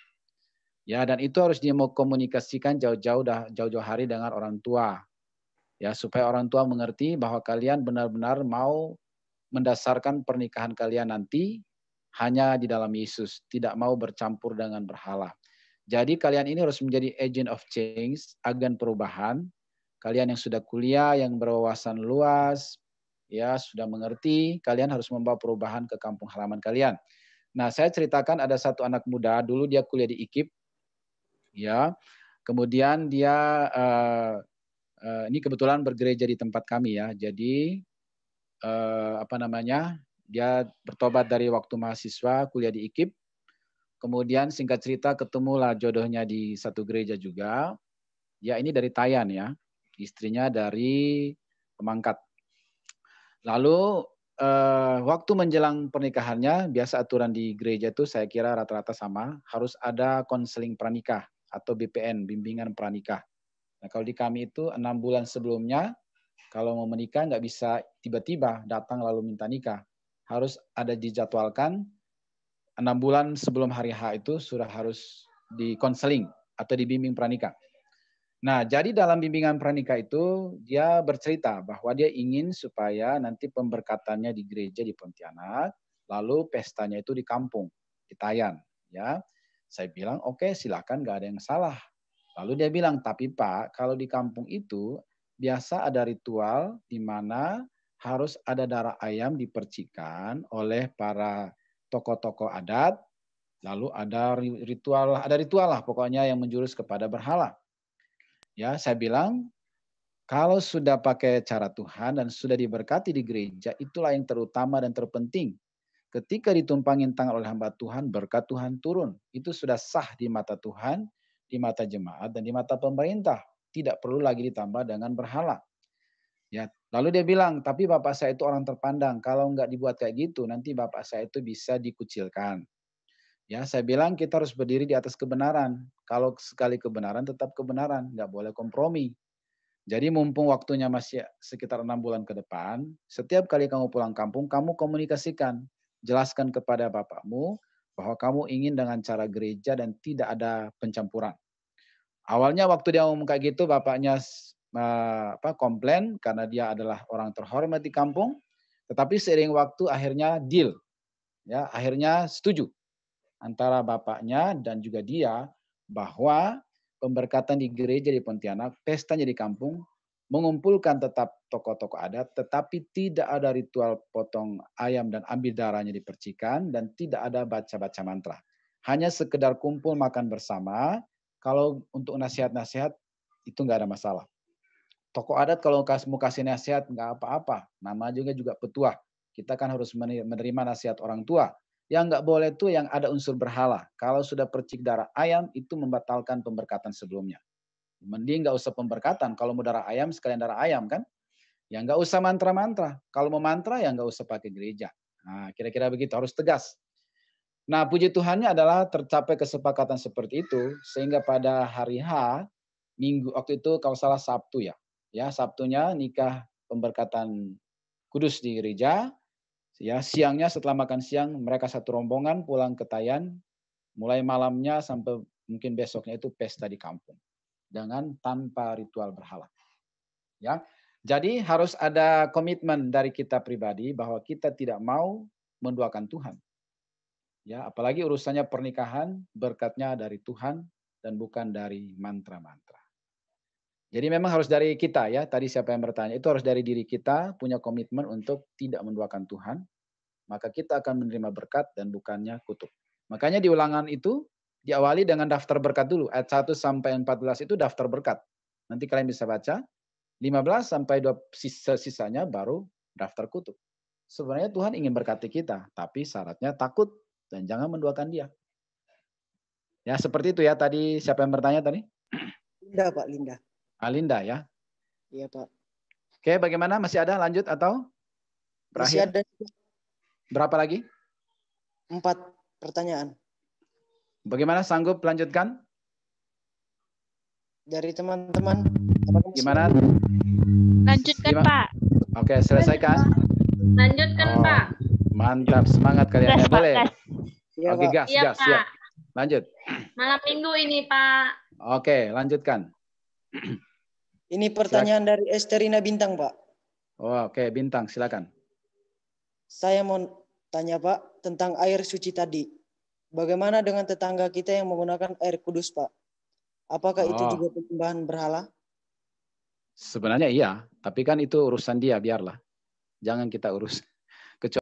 Ya, dan itu harus dia mau komunikasikan jauh-jauh hari dengan orang tua. Ya, supaya orang tua mengerti bahwa kalian benar-benar mau mendasarkan pernikahan kalian nanti hanya di dalam Yesus, tidak mau bercampur dengan berhala. Jadi kalian ini harus menjadi agent of change, agen perubahan. Kalian yang sudah kuliah, yang berwawasan luas, ya sudah mengerti, kalian harus membawa perubahan ke kampung halaman kalian. Nah, saya ceritakan ada satu anak muda, dulu dia kuliah di IKIP, ya. Kemudian dia ini kebetulan bergereja di tempat kami ya. Jadi dia bertobat dari waktu mahasiswa kuliah di IKIP. Kemudian singkat cerita ketemulah jodohnya di satu gereja juga. Ya ini dari Tayan ya. Istrinya dari Pemangkat. Lalu waktu menjelang pernikahannya, biasa aturan di gereja itu saya kira rata-rata sama, harus ada konseling pranikah atau BPN, bimbingan pranikah. Nah kalau di kami itu 6 bulan sebelumnya, kalau mau menikah nggak bisa tiba-tiba datang lalu minta nikah. Harus ada dijadwalkan 6 bulan sebelum hari H itu sudah harus dikonseling atau dibimbing pranikah. Nah, jadi dalam bimbingan pranikah itu dia bercerita bahwa dia ingin supaya nanti pemberkatannya di gereja di Pontianak, lalu pestanya itu di kampung, di Tayan. Ya, saya bilang oke, silakan, nggak ada yang salah. Lalu dia bilang, tapi Pak, kalau di kampung itu biasa ada ritual di mana harus ada darah ayam dipercikan oleh para tokoh-tokoh adat, lalu ada ritual lah pokoknya yang menjurus kepada berhala. Ya, saya bilang kalau sudah pakai cara Tuhan dan sudah diberkati di gereja, itulah yang terutama dan terpenting. Ketika ditumpangin tangan oleh hamba Tuhan, berkat Tuhan turun. Itu sudah sah di mata Tuhan, di mata jemaat, dan di mata pemerintah. Tidak perlu lagi ditambah dengan berhala. Ya, lalu dia bilang, tapi bapak saya itu orang terpandang. Kalau nggak dibuat kayak gitu, nanti bapak saya itu bisa dikucilkan. Ya, saya bilang kita harus berdiri di atas kebenaran. Kalau sekali kebenaran, tetap kebenaran. Nggak boleh kompromi. Jadi mumpung waktunya masih sekitar 6 bulan ke depan, setiap kali kamu pulang kampung, kamu komunikasikan. Jelaskan kepada bapakmu bahwa kamu ingin dengan cara gereja dan tidak ada pencampuran. Awalnya waktu dia ngomong kayak gitu, bapaknya komplain karena dia adalah orang terhormat di kampung. Tetapi seiring waktu akhirnya deal, ya, akhirnya setuju antara bapaknya dan juga dia bahwa pemberkatan di gereja di Pontianak, pestanya di kampung, mengumpulkan tetap tokoh-tokoh adat, tetapi tidak ada ritual potong ayam dan ambil darahnya dipercikan, dan tidak ada baca-baca mantra. Hanya sekedar kumpul makan bersama. Kalau untuk nasihat-nasihat itu nggak ada masalah. Tokoh adat kalau mau kasih nasihat nggak apa-apa. Nama juga petua. Kita kan harus menerima nasihat orang tua. Yang nggak boleh tuh yang ada unsur berhala. Kalau sudah percik darah ayam itu membatalkan pemberkatan sebelumnya. Mending nggak usah pemberkatan. Kalau mau darah ayam sekalian darah ayam kan. Ya nggak usah mantra-mantra. Kalau mau mantra ya nggak usah pakai gereja. Nah, kira-kira begitu, harus tegas. Nah, puji Tuhannya adalah tercapai kesepakatan seperti itu, sehingga pada hari H, minggu waktu itu kalau salah Sabtu ya. Ya, Sabtunya nikah pemberkatan kudus di gereja. Ya, siangnya setelah makan siang mereka satu rombongan pulang ke Tayan, mulai malamnya sampai mungkin besoknya itu pesta di kampung dengan tanpa ritual berhala. Ya. Jadi harus ada komitmen dari kita pribadi bahwa kita tidak mau menduakan Tuhan. Ya, apalagi urusannya pernikahan, berkatnya dari Tuhan dan bukan dari mantra-mantra. Jadi memang harus dari kita ya. Tadi siapa yang bertanya, itu harus dari diri kita punya komitmen untuk tidak menduakan Tuhan. Maka kita akan menerima berkat dan bukannya kutuk. Makanya di Ulangan itu diawali dengan daftar berkat dulu. Ayat 1 sampai 14 itu daftar berkat. Nanti kalian bisa baca. 15 sampai 2 sisanya baru daftar kutuk. Sebenarnya Tuhan ingin berkati kita, tapi syaratnya takut dan jangan menduakan dia. Ya, seperti itu ya tadi. Siapa yang bertanya tadi? Linda, Pak, Linda. Linda ya. Iya, Pak. Oke, bagaimana? Masih ada lanjut atau berakhir? Masih ada. Berapa lagi? 4 pertanyaan. Bagaimana, sanggup lanjutkan? Dari teman-teman. Gimana? Lanjutkan, Pak. Oke, selesaikan. Lanjutkan, Pak. Mantap, semangat kalian. Ya, boleh. Ya, Oke, gas, Iya, gas, Pak. siap. Lanjut. Malam minggu ini, Pak. Oke, lanjutkan. Ini pertanyaan dari Esterina Bintang, Pak. Oh, oke, Bintang, silakan. Saya mau tanya, Pak, tentang air suci tadi. Bagaimana dengan tetangga kita yang menggunakan air kudus, Pak? Apakah itu juga penyembahan berhala? Sebenarnya iya, tapi kan itu urusan dia, biarlah. Jangan kita urus.